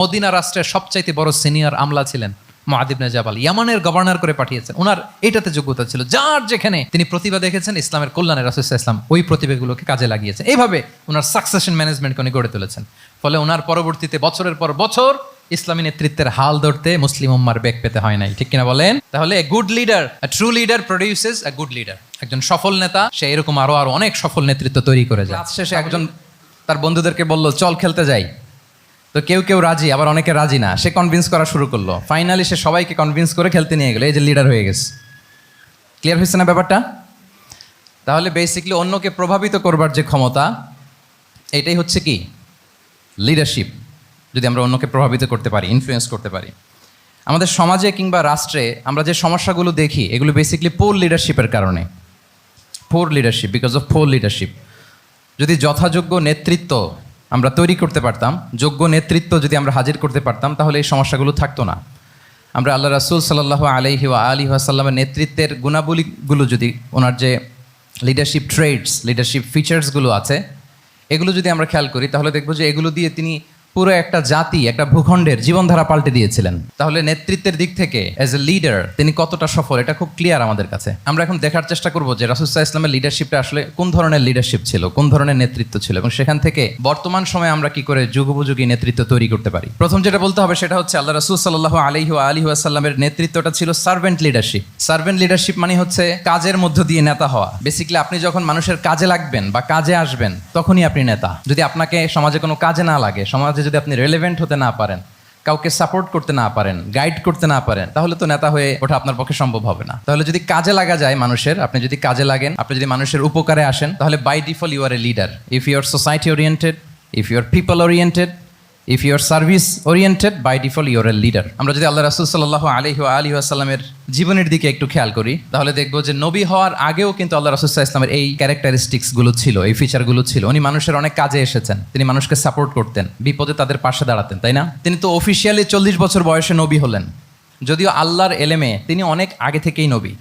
Medina রাষ্ট্রের সবচাইতে বড় সিনিয়র আমলা ছিলেন মুআদ ইবনে জাবাল, ইয়ামানের গভর্নর করে পাঠিয়েছেন। ওনার এটাতে যোগ্যতা ছিল, যার যেখানে তিনি প্রতিভা দেখেছেন ইসলামের কল্যাণে রাসূল সাল্লাল্লাহু আলাইহি ওয়াসাল্লাম ওই প্রতিভাগুলোকে কাজে লাগিয়েছেন। এইভাবে ওনার সাকসেশন ম্যানেজমেন্টকে উনি গড়ে তুলেছেন। ফলে ওনার পরবর্তীতে বছরের পর বছর ইসলামী নেতৃত্বের হাল ধরতে মুসলিম উম্মার বেগ পেতে হয় নাই, ঠিক কিনা বলেন? তাহলে good leader, true leader produces a good leader. একজন সফল নেতা সে এরকম আরো অনেক সফল নেতৃত্ব তৈরি করে যায়। শেষে একজন তার বন্ধুদেরকে বলল, চল খেলতে যাই। তো কেউ কেউ রাজি, আবার অনেকে রাজি না। সে কনভিন্স করা শুরু করলো। ফাইনালি সে সবাইকে কনভিন্স করে খেলতে নিয়ে গেলো। এই যে লিডার হয়ে গেছে। ক্লিয়ার হয়েছে না ব্যাপারটা? তাহলে বেসিক্যালি অন্যকে প্রভাবিত করবার যে ক্ষমতা, এটাই হচ্ছে কি লিডারশিপ। যদি আমরা অন্যকে প্রভাবিত করতে পারি, ইনফ্লুয়েন্স করতে পারি। আমাদের সমাজে কিংবা রাষ্ট্রে আমরা যে সমস্যাগুলো দেখি, এগুলো বেসিক্যালি পোর লিডারশিপের কারণে। Poor leadership, because of poor leadership. যদি যথাযোগ্য নেতৃত্ব আমরা তৈরি করতে পারতাম, যোগ্য নেতৃত্ব যদি আমরা হাজির করতে পারতাম, তাহলে এই সমস্যাগুলো থাকতো না। আমরা আল্লাহ রাসূল সাল্লাল্লাহু আলাইহি ওয়া আলিহি ওয়াসাল্লামের নেতৃত্বের গুণাবলীগুলো যদি, ওনার যে লিডারশিপ ট্রেডস, লিডারশিপ ফিচার্সগুলো আছে, এগুলো যদি আমরা খেয়াল করি, তাহলে দেখবো যে এগুলো দিয়ে তিনি পুরো একটা জাতি, একটা ভূখণ্ডের জীবনধারা পাল্টে দিয়েছিলেন। তাহলে নেতৃত্বের দিক থেকে অ্যাজ এ লিডার তিনি কতটা সফল, এটা খুব ক্লিয়ার আমাদের কাছে। আমরা এখন দেখার চেষ্টা করবো যে রাসূল সাল্লাল্লাহু আলাইহি ওয়াসাল্লামের লিডারশিপটা আসলে কোন ধরনের লিডারশিপ ছিল, কোন ধরনের নেতৃত্ব ছিল, এবং সেখান থেকে বর্তমান সময়ে আমরা কি করে যুগোপযোগী নেতৃত্ব তৈরি করতে পারি। প্রথম যেটা বলতে হবে সেটা হচ্ছে আল্লাহ রাসূল সাল্লাল্লাহু আলাইহি ওয়া আলিহি ওয়াসাল্লামের নেতৃত্বটা ছিল সার্ভেন্ট লিডারশিপ। সার্ভেন্ট লিডারশিপ মানে হচ্ছে কাজের মধ্য দিয়ে নেতা হওয়া। বেসিক্যালি আপনি যখন মানুষের কাজে লাগবেন বা কাজে আসবেন, তখনই আপনি নেতা। যদি আপনাকে সমাজে কোনো কাজে না লাগে, সমাজে যদি আপনি রেলেভেন্ট হতে না পারেন, কাউকে সাপোর্ট করতে না পারেন, গাইড করতে না পারেন, তাহলে তো নেতা হয়ে ওঠা আপনার পক্ষে সম্ভব হবে না। তাহলে যদি কাজে লাগা যায় মানুষের, আপনি যদি কাজে লাগেন, আপনি যদি মানুষের উপকারে আসেন, তাহলে by default you are a leader. If you are society oriented, if you are people oriented, if you are service oriented, by default you are a leader. আমরা যদি আল্লাহ রাসূল সাল্লাল্লাহু আলাইহি ওয়া আলিহি ওয়াসাল্লামের জীবনের দিকে একটু খেয়াল করি, তাহলে দেখবো যে নবী হওয়ার আগেও কিন্তু আল্লাহ রাসূল সাল্লাল্লাহু আলাইহি ওয়াসাল্লামের এই ক্যারেক্টারিস্টিক্সগুলো ছিল, এই ফিচারগুলো ছিল। উনি মানুষের অনেক কাজে এসেছেন, তিনি মানুষকে সাপোর্ট করতেন, বিপদে তাদের পাশে দাঁড়াতেন, তাই না? তিনি তো অফিসিয়ালি 40 বছর বয়সে নবী হলেন, যদিও আল্লাহর এলেমে তিনি অনেক আগে থেকেই নবী।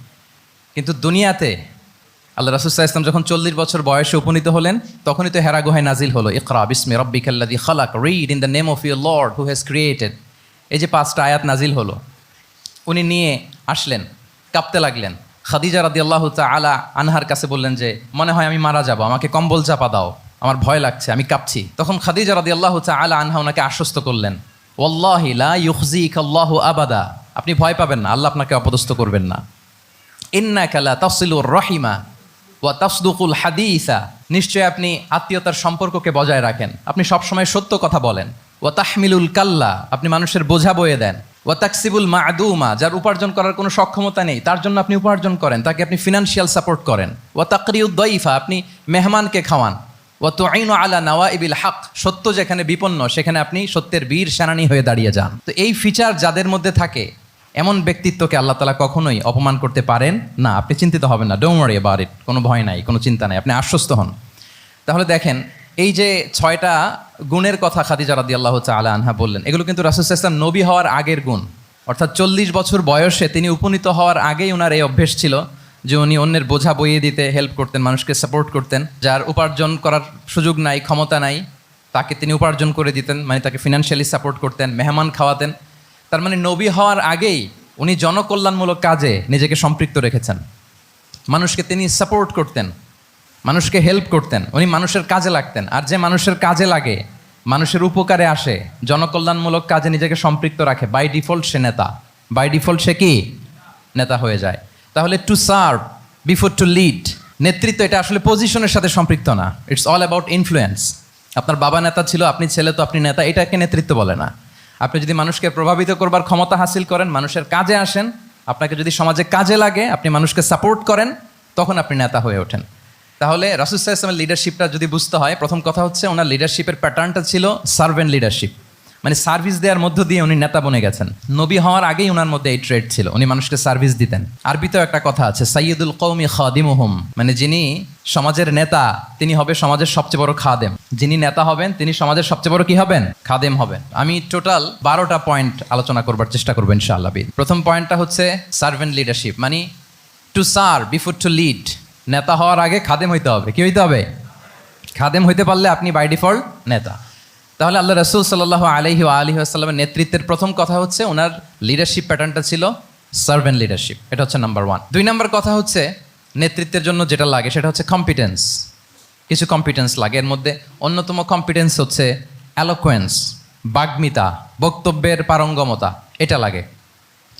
কিন্তু দুনিয়াতে আল্লাহ রাসূল সাল্লাল্লাহু আলাইহি ওয়াসাল্লাম যখন 40 বছর বয়সে উপনীত হলেন, তখনই তো হেরা গুহায় নাজিল হলো, ইকরা বিসমি রাব্বিকাল্লাযী খালাক, read in the name of your lord who has created. এই যে 5টা আয়াত নাজিল হলো, উনি নিয়ে আসলেন, কাঁপতে লাগলেন। খাদিজা রাদিয়াল্লাহু তাআলা আনহার কাছে বললেন যে, মনে হয় আমি মারা যাব, আমাকে কম্বল চাপা দাও, আমার ভয় লাগছে, আমি কাঁপছি। তখন খাদিজা রাদিয়াল্লাহু তাআলা আনহা ওনাকে আশ্বস্ত করলেন, ওয়াল্লাহি লা ইউখজিকাল্লাহু আবাদা, আপনি ভয় পাবেন না, আল্লাহ আপনাকে অপদস্থ করবেন না। ইন্নাকা লা তাসিলুর রাহিমা ওয়া তাসদুকুল হাদিসা, নিশ্চয় আপনি আত্মীয়তার সম্পর্ককে বজায় রাখেন, আপনি সবসময় সত্য কথা বলেন। ওয়া তাহমিলুল কাল্লা, আপনি মানুষের বোঝা বয়ে দেন। ওয়া তাকসিবুল মা'দুমা, যার উপার্জন করার কোনো সক্ষমতা নেই তার জন্য আপনি উপার্জন করেন, তাকে আপনি ফিনান্সিয়াল সাপোর্ট করেন। ওয়া তাকরিউদ দাইফা, আপনি মেহমানকে খাওয়ান। ওয়া তুঈনু আলা নাওয়াইবিল হক, সত্য যেখানে বিপন্ন সেখানে আপনি সত্যের বীর সেনানী হয়ে দাঁড়িয়ে যান। তো এই ফিচার যাদের মধ্যে থাকে, এমন ব্যক্তিত্বকে আল্লাহ তাআলা কখনোই অপমান করতে পারেন না। আপনি চিন্তিত হবেন না, ডোন্ট ওয়ারি অ্যাবাউট ইট, কোনো ভয় নাই, কোনো চিন্তা নাই, আপনি আশ্বস্ত হন। তাহলে দেখেন, এই যে 6টা গুণের কথা খাদিজা রাদিয়াল্লাহু তাআলা আনহা বললেন, এগুলো কিন্তু রাসূল সাল্লাল্লাহু আলাইহি ওয়াসাল্লাম নবী হওয়ার আগের গুণ। অর্থাৎ 40 বছর বয়সে তিনি উপনীত হওয়ার আগেই ওনার এই অভ্যেস ছিল যে উনি অন্যের বোঝা বইয়ে দিতে হেল্প করতেন, মানুষকে সাপোর্ট করতেন। যার উপার্জন করার সুযোগ নাই, ক্ষমতা নাই, তাকে তিনি উপার্জন করে দিতেন, মানে তাকে ফিনান্সিয়ালি সাপোর্ট করতেন, মেহমান খাওয়াতেন। তার মানে নবী হওয়ার আগেই উনি জনকল্যাণমূলক কাজে নিজেকে সম্পৃক্ত রেখেছেন। মানুষকে তিনি সাপোর্ট করতেন, মানুষকে হেল্প করতেন, উনি মানুষের কাজে লাগতেন। আর যে মানুষের কাজে লাগে, মানুষের উপকারে আসে, জনকল্যাণমূলক কাজে নিজেকে সম্পৃক্ত রাখে, বাই ডিফল্ট সে নেতা। বাই ডিফল্ট সে কি নেতা হয়ে যায়। তাহলে to serve before to lead, নেতৃত্ব এটা আসলে পজিশনের সাথে সম্পৃক্ত না, ইটস অল অ্যাবাউট ইনফ্লুয়েন্স। আপনার বাবা নেতা ছিল, আপনি ছেলে, তো আপনি নেতা, এটাকে নেতৃত্ব বলে না। আপনি যদি মানুষকে প্রভাবিত করবার ক্ষমতা হাসিল করেন, মানুষের কাজে আসেন, আপনাকে যদি সমাজে কাজে লাগে, আপনি মানুষকে সাপোর্ট করেন, তখন আপনি নেতা হয়ে ওঠেন। তাহলে রাসূল সাল্লাল্লাহু আলাইহি ওয়াসাল্লামের লিডারশিপটা যদি বুঝতে হয়, প্রথম কথা হচ্ছে ওনার লিডারশিপের প্যাটার্নটা ছিল সার্ভেন্ট লিডারশিপ, মানে সার্ভিস দেওয়ার মধ্য দিয়ে উনি নেতা বনে গেছেন। নবী হওয়ার আগেই ওনার মধ্যে এই ট্রেড ছিল, উনি মানুষকে সার্ভিস দিতেন। আরবিতেও একটা কথা আছে, সাইয়্যিদুল কওমি খাদিমুহুম, মানে যিনি সমাজের নেতা তিনি হবে সমাজের সবচেয়ে বড় খাদেম। যিনি নেতা হবেন তিনি সমাজের সবচেয়ে বড় কি হবেন? খাদেম হবেন। আমি টোটাল 12টা পয়েন্ট আলোচনা করবার চেষ্টা করবো ইনশাআল্লাহ। প্রথম পয়েন্টটা হচ্ছে সার্ভেন্ট লিডারশিপ, মানে to serve before to lead. নেতা হওয়ার আগে খাদেম হইতে হবে। কি হইতে হবে? খাদেম হইতে পারলে আপনি বাই ডিফল্ট নেতা। তাহলে আল্লাহ রাসূল সাল্লাল্লাহু আলাইহি ওয়া আলিহি ওয়াসাল্লামের নেতৃত্বের প্রথম কথা হচ্ছে ওনার লিডারশিপ প্যাটার্নটা ছিল সার্ভেন্ট লিডারশিপ। এটা হচ্ছে নাম্বার 1। 2 নাম্বার কথা হচ্ছে নেতৃত্বের জন্য যেটা লাগে সেটা হচ্ছে কম্পিটেন্স। কিছু কম্পিটেন্স লাগে, এর মধ্যে অন্যতম কম্পিটেন্স হচ্ছে অ্যালোকোয়েন্স, বাগ্মিতা, বক্তব্যের পারঙ্গমতা। এটা লাগে,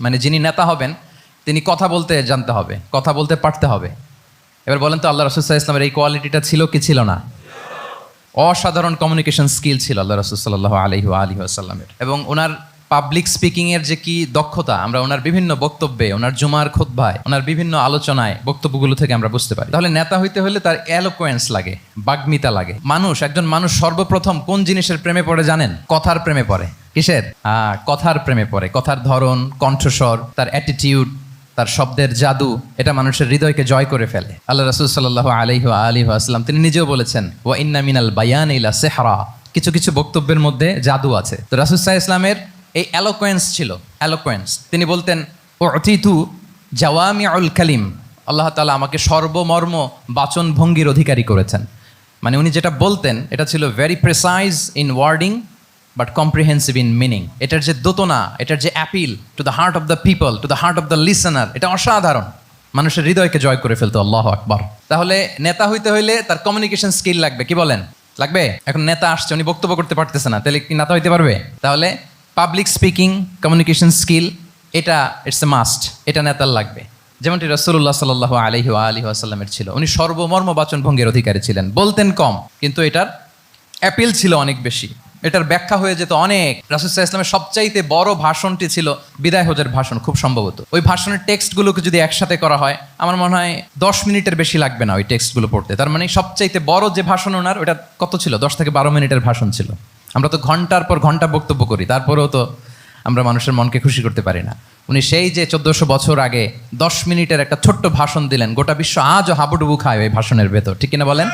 মানে যিনি নেতা হবেন তিনি কথা বলতে জানতে হবে, কথা বলতে পারতে হবে। এবার বলেন তো আল্লাহ রাসূল সাল্লাল্লাহু আলাইহি ওয়াসাল্লামের এই কোয়ালিটিটা ছিল কি ছিল না? অসাধারণ কমিউনিকেশন স্কিল ছিল আল্লাহ রাসূল সাল্লাল্লাহু আলাইহি ওয়াসাল্লামের। এবং ওনার পাবলিক স্পিকিংয়ের যে কি দক্ষতা আমরা ওনার বিভিন্ন বক্তব্যে, ওনার জুমার খুতবায়, ওনার বিভিন্ন আলোচনায়, বক্তব্যগুলো থেকে আমরা বুঝতে পারি। তাহলে নেতা হইতে হলে তার এলোকোয়েন্স লাগে, বাগ্মিতা লাগে। একজন মানুষ সর্বপ্রথম কোন জিনিসের প্রেমে পড়ে জানেন? কথার প্রেমে পড়ে। কিসের? কথার প্রেমে পড়ে। কথার ধরন, কণ্ঠস্বর, তার অ্যাটিটিউড, তার শব্দের জাদু, এটা মানুষের হৃদয়কে জয় করে ফেলে। আল্লাহ রাসূল সাল্লাল্লাহু আলাইহি ওয়াসাল্লাম তিনি নিজেও বলেছেন, ওয়া ইন্না মিনাল বায়ানি লা সিহরা, কিছু কিছু বক্তব্যের মধ্যে জাদু আছে। তো রাসূল সাল্লাল্লাহু আলাইহি ওয়াসাল্লামের এই অ্যালোকোয়েন্স ছিল, অ্যালোকোয়েন্স। তিনি বলতেন, উতিতু জাওয়ামিউল কালিম, আল্লাহ তাআলা আমাকে সর্বমর্ম বাচন ভঙ্গির অধিকারী করেছেন। মানে উনি যেটা বলতেন এটা ছিল very precise in wording but comprehensive in meaning. এটার যে দোতনা, এটার যে appeal to the heart of the people, to the heart of the listener, এটা অসাধারণ, মানুষের হৃদয়কে জয় করে ফেলতো। আল্লাহু আকবার। তাহলে নেতা হইতে হইলে তার কমিউনিকেশন স্কিল লাগবে। কি বলেন? লাগবে। এখন নেতা আসছে, উনি বক্তব্য করতে পারতেছে না, তাহলে কি নেতা হইতে পারবে? তাহলে পাবলিক স্পিকিং, কমিউনিকেশন স্কিল, এটা ইটস এ মাস্ট, এটা নেতার লাগবে। যেমনটি রাসূলুল্লাহ সাল্লাল্লাহু আলাইহি ওয়াসাল্লামের ছিল। উনি সর্বমর্ম বাচন ভঙ্গির অধিকারী ছিলেন। বলতেন কম, কিন্তু এটার অ্যাপিল ছিল অনেক বেশি, এটার ব্যাখ্যা হয়ে যেত অনেক। রাসূল সাল্লাল্লাহু আলাইহি ওয়াসাল্লামের সবচাইতে বড় ভাষণটি ছিল বিদায় হজের ভাষণ, খুব সম্ভবত। ওই ভাষণের টেক্সটগুলোকে যদি একসাথে করা হয়, আমার মনে হয় 10 মিনিটের বেশি লাগবে না ওই টেক্সটগুলো পড়তে। তার মানে সবচাইতে বড় যে ভাষণ ওনার, ওটা কত ছিল? 10 থেকে 12 মিনিটের ভাষণ ছিল। আমরা তো ঘন্টার পর ঘন্টা বক্তব্য করি, তারপরেও তো আমরা মানুষের মনকে খুশি করতে পারি না। উনি সেই যে 1400 বছর আগে 10 মিনিটের একটা ছোট্ট ভাষণ দিলেন, গোটা বিশ্ব আজও হাবুডুবু খায় ওই ভাষণের ভেতর, ঠিক কিনা বলেন?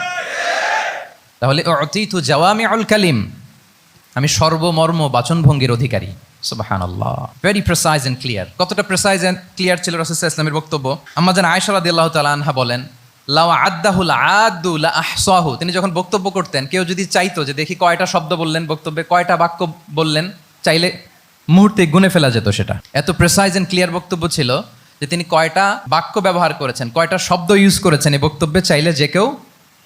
তাহলে উতিতু জাওয়ামিউল কালিম, আমি সর্বমর্ম বাচনভঙ্গির অধিকারী। সুবহানাল্লাহ, ভেরি প্রেসাইজ এন্ড ক্লিয়ার। কতটা প্রেসাইজ এন্ড ক্লিয়ার ছিল রাসূল সাল্লাল্লাহু আলাইহি ওয়াসাল্লামের বক্তব্য? আম্মা জান আয়েশা রাদিয়াল্লাহু তাআলা আনহা বলেন, লাউ আদ্দাহুল আদু লা আহসাহু, তিনি যখন বক্তব্য করতেন, কেউ যদি চাইতো যে দেখি কয়টা শব্দ বললেন বক্তব্যে, কয়টা বাক্য বললেন, চাইলে মুহূর্তে গুনে ফেলা যেত সেটা। এত প্রেসাইজ এন্ড ক্লিয়ার বক্তব্য ছিল যে তিনি কয়টা বাক্য ব্যবহার করেছেন, কয়টা শব্দ ইউজ করেছেন এই বক্তব্যে, চাইলে যে কেউ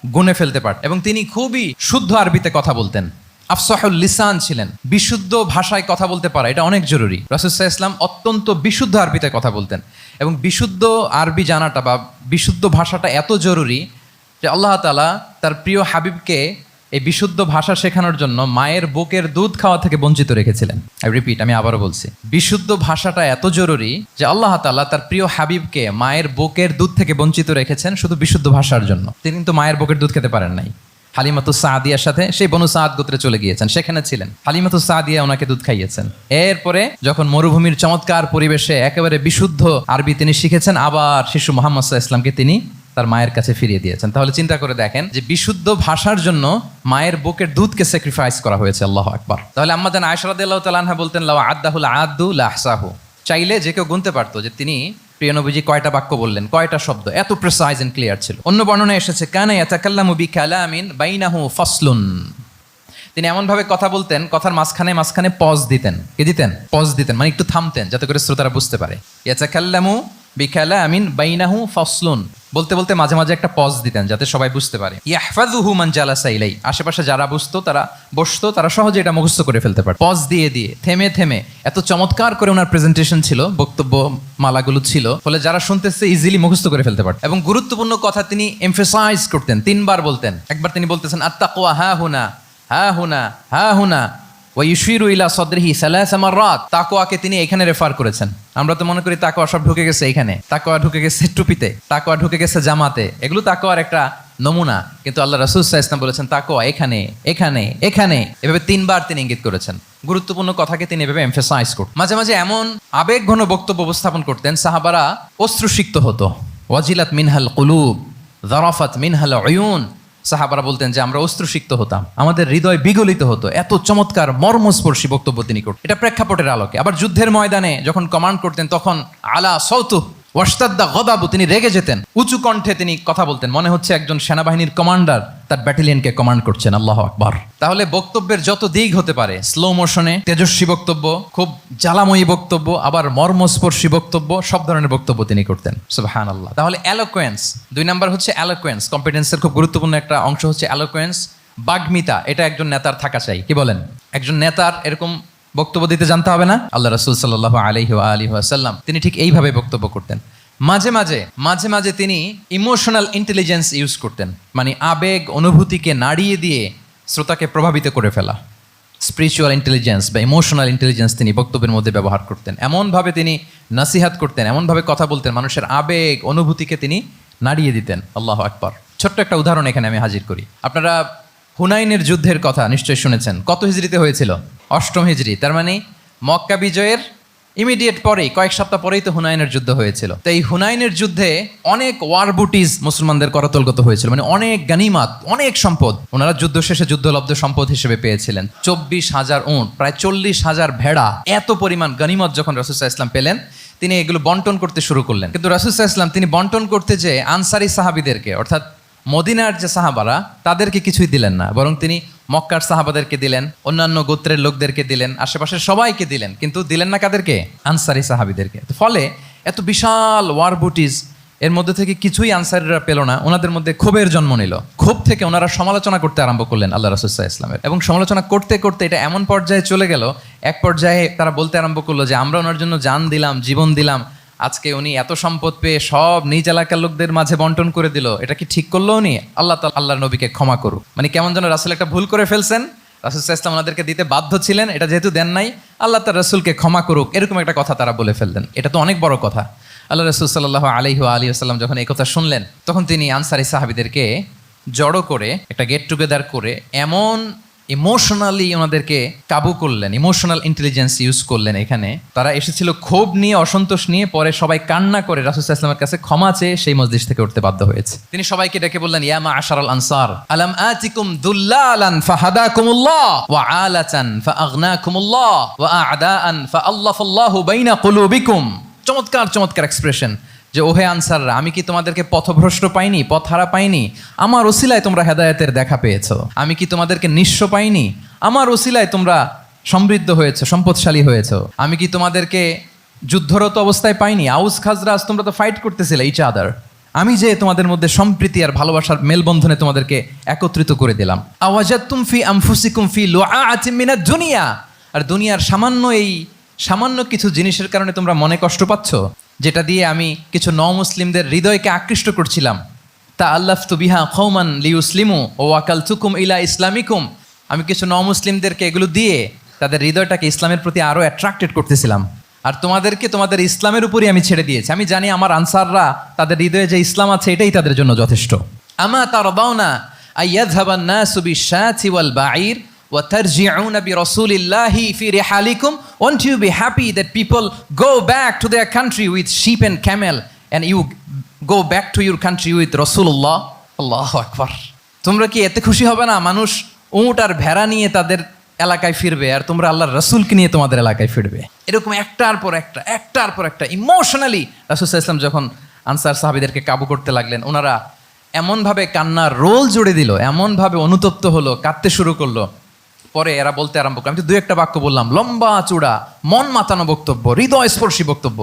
গুনে ফেলতে পারত। এবং তিনি খুবই শুদ্ধ আরবিতে কথা বলতেন, আফসাহুল লিসান ছিলেন। বিশুদ্ধ ভাষায় কথা বলতে পারা এটা অনেক জরুরি। রাসূল সাল্লাল্লাহু আলাইহি ওয়াসাল্লাম অত্যন্ত বিশুদ্ধ আরবিতে কথা বলতেন। এবং বিশুদ্ধ আরবি জানাটা বা বিশুদ্ধ ভাষাটা এত জরুরি যে আল্লাহ তাআলা তার প্রিয় হাবিবকে এই বিশুদ্ধ ভাষা শেখানোর জন্য মায়ের বুকের দুধ খাওয়া থেকে বঞ্চিত রেখেছিলেন। আমি আবারও বলছি, বিশুদ্ধ ভাষাটা এত জরুরি যে আল্লাহ তাআলা তার প্রিয় হাবিবকে মায়ের বুকের দুধ থেকে বঞ্চিত রেখেছেন শুধু বিশুদ্ধ ভাষার জন্য। তিনি কিন্তু মায়ের বুকের দুধ খেতে পারেন নাই। হালিমাতুস সাদিয়ার সাথে সেই বনু সাদ গোত্রে চলে গিয়েছেন, সেখানে ছিলেন। হালিমাতুস সাদিয়া ওনাকে দুধ খাইয়েছেন। এরপরে যখন মরুভূমির চমৎকার পরিবেশে একেবারে বিশুদ্ধ আরবি তিনি শিখেছেন, আবার শিশু মুহাম্মদ সাল্লাল্লাহু আলাইহি ওয়াসাল্লামকে তিনি তার মায়ের কাছে ফিরিয়ে দিয়েছেন। তাহলে চিন্তা করে দেখেন যে বিশুদ্ধ ভাষার জন্য মায়ের বুকের দুধকে স্যাক্রিফাইস করা হয়েছে। আল্লাহু আকবার। তাহলে আম্মা জান আয়েশা রাদিয়াল্লাহু তাআলা আনহা বলতেন, লাউ আদ্দাহুল আদু লা আহসাহু, চাইলে যে কেউ গুনতে পারতো যে তিনি প্রিয় নবীজি কয়টা বাক্য বললেন, কয়টা শব্দ। এত প্রেসাইজ এন্ড ক্লিয়ার ছিল। অন্য বর্ণনায় এসেছে, কানা ইয়াতাকাল্লামু বিকালামিন বাইনাহু ফাসলুন, তিনি এমন ভাবে কথা বলতেন, কথার মাঝখানে মাঝখানে পজ দিতেন। কি দিতেন? পজ দিতেন, মানে একটু থামতেন যাতে করে শ্রোতারা বুঝতে পারে। ইয়াতাকাল্লামু বিকালামিন বাইনাহু ফাসলুন, বলতে বলতে মাঝে মাঝে একটা পজ দিতেন যাতে সবাই বুঝতে পারে। ইয়াহফাযুহু মান জালাসা ইলাই, আশেপাশে যারা বসতো তারা সহজে এটা মুখস্থ করে ফেলতে পারে। পজ দিয়ে দিয়ে থেমে থেমে এত চমৎকার করে ওনার প্রেজেন্টেশন ছিল, বক্তব্য মালাগুলো ছিল, ফলে যারা শুনতেছে ইজিলি মুখস্থ করে ফেলতে পারে। এবং গুরুত্বপূর্ণ কথা তিনি এমফাসাইজ করতেন, 3 বার বলতেন। একবার তিনি বলতেছেন, আত্তাকওয়া হা হুনা হা হুনা হা হুনা ওয়া ইউশিরু ইলা সাদরিহি সালাসা মাররাত, তাকওয়াকে তিনি এখানে রেফার করেছেন। আমরা তো মনে করি তাকওয়া সব ঢুকে গেছে এখানে, তাকওয়া ঢুকে গেছে টুপিতে, তাকওয়া ঢুকে গেছে জামাতে, এগুলো তাকওয়ার একটা নমুনা। কিন্তু আল্লাহ রাসূল সাল্লাল্লাহু আলাইহি ওয়াসাল্লাম বলেছেন তাকওয়া এখানে এখানে এখানে, এভাবে 3 বার তিনি ইঙ্গিত করেছেন। গুরুত্বপূর্ণ কথাকে তিনি এভাবে এমফাসাইজ করতেন। মাঝে মাঝে এমন আবেগঘন বক্তব্য উপস্থাপন করতেন, সাহাবারা অশ্রুসিক্ত হতো। ওয়াজিলাত মিনহাল কুলুব যারাফাত মিনহাল উয়ুন, সাহাবারা বলতেন যে আমরা অশ্রুসিক্ত হতাম, আমাদের হৃদয় বিগলিত হতো। এত চমৎকার মর্মস্পর্শী বক্তব্য তিনি করতেন। এটা প্রেক্ষাপটের আলোকে। আবার যুদ্ধের ময়দানে যখন কমান্ড করতেন তখন আলা সাউতু ওয়াশতাদ্দা গদাবু, তিনি রেগে যেতেন, উঁচু কণ্ঠে তিনি কথা বলতেন, মনে হচ্ছে একজন সেনাবাহিনীর কমান্ডার তার ব্যাটালিয়নকে কমান্ড করছেন। আল্লাহু আকবার। তাহলে বক্তব্যের যত দিক হতে পারে, স্লো মোশনে তেজস্বী বক্তব্য, খুব জ্বালাময়ী বক্তব্য, আবার মর্মস্পর্শী বক্তব্য, সব ধরনের বক্তব্য তিনি করতেন। সুবহানাল্লাহ। তাহলে এলোকোয়েন্স, 2 নাম্বার হচ্ছে এলোকোয়েন্স। কম্পিটেন্সের খুব গুরুত্বপূর্ণ একটা অংশ হচ্ছে এলোকোয়েন্স, বাগ্মিতা। এটা একজন নেতার থাকা চাই। কি বলেন? একজন নেতার এরকম বক্তব্য দিতে জানতে হবে না? আল্লাহ রাসূল সাল্লাল্লাহু আলাইহি ওয়া সাল্লাম তিনি ঠিক এইভাবে বক্তব্য করতেন। মাঝে মাঝে তিনি ইমোশনাল ইন্টেলিজেন্স ইউজ করতেন, মানে আবেগ অনুভূতিকে নাড়িয়ে দিয়ে শ্রোতাকে প্রভাবিত করে ফেলা। স্পিরিচুয়াল ইন্টেলিজেন্স বা ইমোশনাল ইন্টেলিজেন্স তিনি বক্তব্যের মধ্যে ব্যবহার করতেন। এমনভাবে তিনি নাসিহাত করতেন, এমনভাবে কথা বলতেন, মানুষের আবেগ অনুভূতিকে তিনি নাড়িয়ে দিতেন। আল্লাহু আকবার। ছোট্ট একটা উদাহরণ এখানে আমি হাজির করি। আপনারা হুনাইনের যুদ্ধের কথা নিশ্চয়ই শুনেছেন। কত হিজরিতে হয়েছিল? 8ম হিজরি। তার মানে মক্কা বিজয়ের ইমিডিয়েট পরেই, কয়েক সপ্তাহ পরেই তো হুনাইনের যুদ্ধ হয়েছিল। তো এই হুনাইনের যুদ্ধে অনেক ওয়ার বুটিজ মুসলমানদের করতলগত হয়েছিল, মানে অনেক গানিমাত, অনেক সম্পদ ওনারা যুদ্ধ শেষে যুদ্ধলব্ধ সম্পদ হিসেবে পেয়েছিলেন। 24,000 উট, প্রায় 40,000 ভেড়া, এত পরিমাণ গানিমত যখন রাসূল সাল্লাল্লাহু আলাইহি ওয়াসাল্লাম পেলেন, তিনি এগুলো বন্টন করতে শুরু করলেন। কিন্তু রাসূল সাল্লাল্লাহু আলাইহি ওয়াসাল্লাম তিনি বন্টন করতে যে আনসারি সাহাবীদেরকে, অর্থাৎ মদিনার যে সাহাবারা, তাদেরকে কিছুই দিলেন না, বরং তিনি মক্কার সাহাবাদেরকে দিলেন, অন্যান্য গোত্রের লোকদেরকে দিলেন, আশেপাশের সবাইকে দিলেন, কিন্তু দিলেন না কাদেরকে? আনসারি সাহাবীদেরকে। ফলে এত বিশাল ওয়ার বুটিজ, এর মধ্যে থেকে কিছুই আনসারিরা পেল না। ওনাদের মধ্যে ক্ষোভের জন্ম নিল। ক্ষোভ থেকে ওনারা সমালোচনা করতে আরম্ভ করলেন আল্লাহ রাসূল সাল্লাল্লাহু আলাইহি ওয়াসাল্লামের। এবং সমালোচনা করতে করতে এটা এমন পর্যায়ে চলে গেল, এক পর্যায়ে তারা বলতে আরম্ভ করলো যে আমরা ওনার জন্য জান দিলাম, জীবন দিলাম, আজকে উনি এত সম্পদ পেয়ে সব নিজ এলাকার লোকদের মাঝে বন্টন করে দিল, এটা কি ঠিক করলো উনি? আল্লাহর নবীকে ক্ষমা করুক। মানে কেমন যেন রাসূল একটা ভুল করে ফেলছেন, রাসূল সাল্লাল্লাহু আলাইহি ওয়াসাল্লাম ওনাদেরকে দিতে বাধ্য ছিলেন, এটা যেহেতু দেন নাই, আল্লাহ তার রাসূলকে ক্ষমা করুক, এরকম একটা কথা তারা বলে ফেললেন। এটা তো অনেক বড় কথা। আল্লাহ রাসূল সাল্লাল্লাহু আলাইহি ওয়াসাল্লাম যখন এই কথা শুনলেন, তখন তিনি আনসারি সাহাবীদেরকে জড়ো করে একটা গেট টুগেদার করে এমন ইমোশনালি ওনাদেরকে কাবু করলেন, ইমোশনাল ইন্টেলিজেন্স ইউজ করলেন। এখানে তারা এসেছিল ক্ষোভ নিয়ে, অসন্তোষ নিয়ে, পরে সবাই কান্না করে রাসূল সাল্লাল্লাহু আলাইহি ওয়াসাল্লামের কাছে ক্ষমা চেয়ে সেই মজলিস থেকে উঠতে বাধ্য হয়েছে। তিনি সবাইকে ডেকে বললেন, ইয়া মাআশারাল আনসার, আলাম আতিকুম দুল্লালান ফাহাদাকুমুল্লাহ ওয়া আলাতান ফাআগনাকুমুল্লাহ ওয়া আ'দাআন ফাআল্লাফাল্লাহু বাইনা কুলুবিকুম। চমৎকার এক্সপ্রেশন, যে ওহে আনসাররা, আমি কি তোমাদেরকে পথভ্রষ্ট পাইনি, পথহারা পাইনি? আমার ওসিলায় তোমরা হেদায়েতের দেখা পেয়েছো। আমি কি তোমাদেরকে নিঃস্ব পাইনি? আমার ওসিলায় তোমরা সমৃদ্ধ হয়েছো, সম্পদশালী হয়েছো। আমি কি তোমাদেরকে যুদ্ধরত অবস্থায় পাইনি? আউস খাজরাজ তোমরা তো ফাইট করতেছিলে ইচ আদার। আমি যে তোমাদের মধ্যে সম্প্রীতি আর ভালোবাসার মেলবন্ধনে তোমাদেরকে একত্রিত করে দিলাম। আওয়াজাতুম ফি আনফুসিকুম ফি লুআআতিন মিনাদ দুনিয়া, আর দুনিয়ার সামান্য কিছু জিনিসের কারণে তোমরা মনে কষ্ট পাচ্ছ, যেটা দিয়ে আমি কিছু মুসলিমদের হৃদয়কে আকৃষ্ট করছিলাম। তা আল্লাফতু বিহা কওমান লিউসলিমু ওয়া ওয়াকালতুকুম ইলা ইসলামিকুম। আমি কিছু মুসলিমদেরকে এগুলো দিয়ে তাদের হৃদয়টাকে ইসলামের প্রতি আরো অ্যাট্রাক্টেড করতেছিলাম, আর তোমাদেরকে তোমাদের ইসলামের উপরই আমি ছেড়ে দিয়েছি। আমি জানি আমার আনসাররা, তাদের হৃদয়ে যে ইসলাম আছে এটাই তাদের জন্য যথেষ্ট। আমা তারদাউনা আইয়াযহাবান নাসু বিশ-শাতি ওয়াল বাঈর ওয়া তারজিউনা বিরাসূলিল্লাহি ফি রিহালিকুম। Won't you be happy that people go back to their country with sheep and camel, and you go back to your country with Rasulullah? Allahu Akbar. তোমরা কি এতে খুশি হবে না? মানুষ উট আর ভেড়া নিয়ে তাদের এলাকায় ফিরবে, আর তোমরা আল্লাহর রাসূলকে নিয়ে তোমাদের এলাকায় ফিরবে। এরকম একটার পর একটা ইমোশনালি রাসূল সাল্লাল্লাহু আলাইহি ওয়াসাল্লাম যখন আনসার সাহাবীদেরকে কাবু করতে লাগলেন, ওনারা এমনভাবে কান্নার রোল জুড়ে দিল, এমনভাবে অনুতপ্ত হলো, কাঁদতে শুরু করলো। পরে এরা বলতে আরম্ভ করলো, আমি তো 2-1টা বাক্য বললাম, লম্বা চূড়া মন মাতানো বক্তব্য, হৃদয়স্পর্শী বক্তব্য।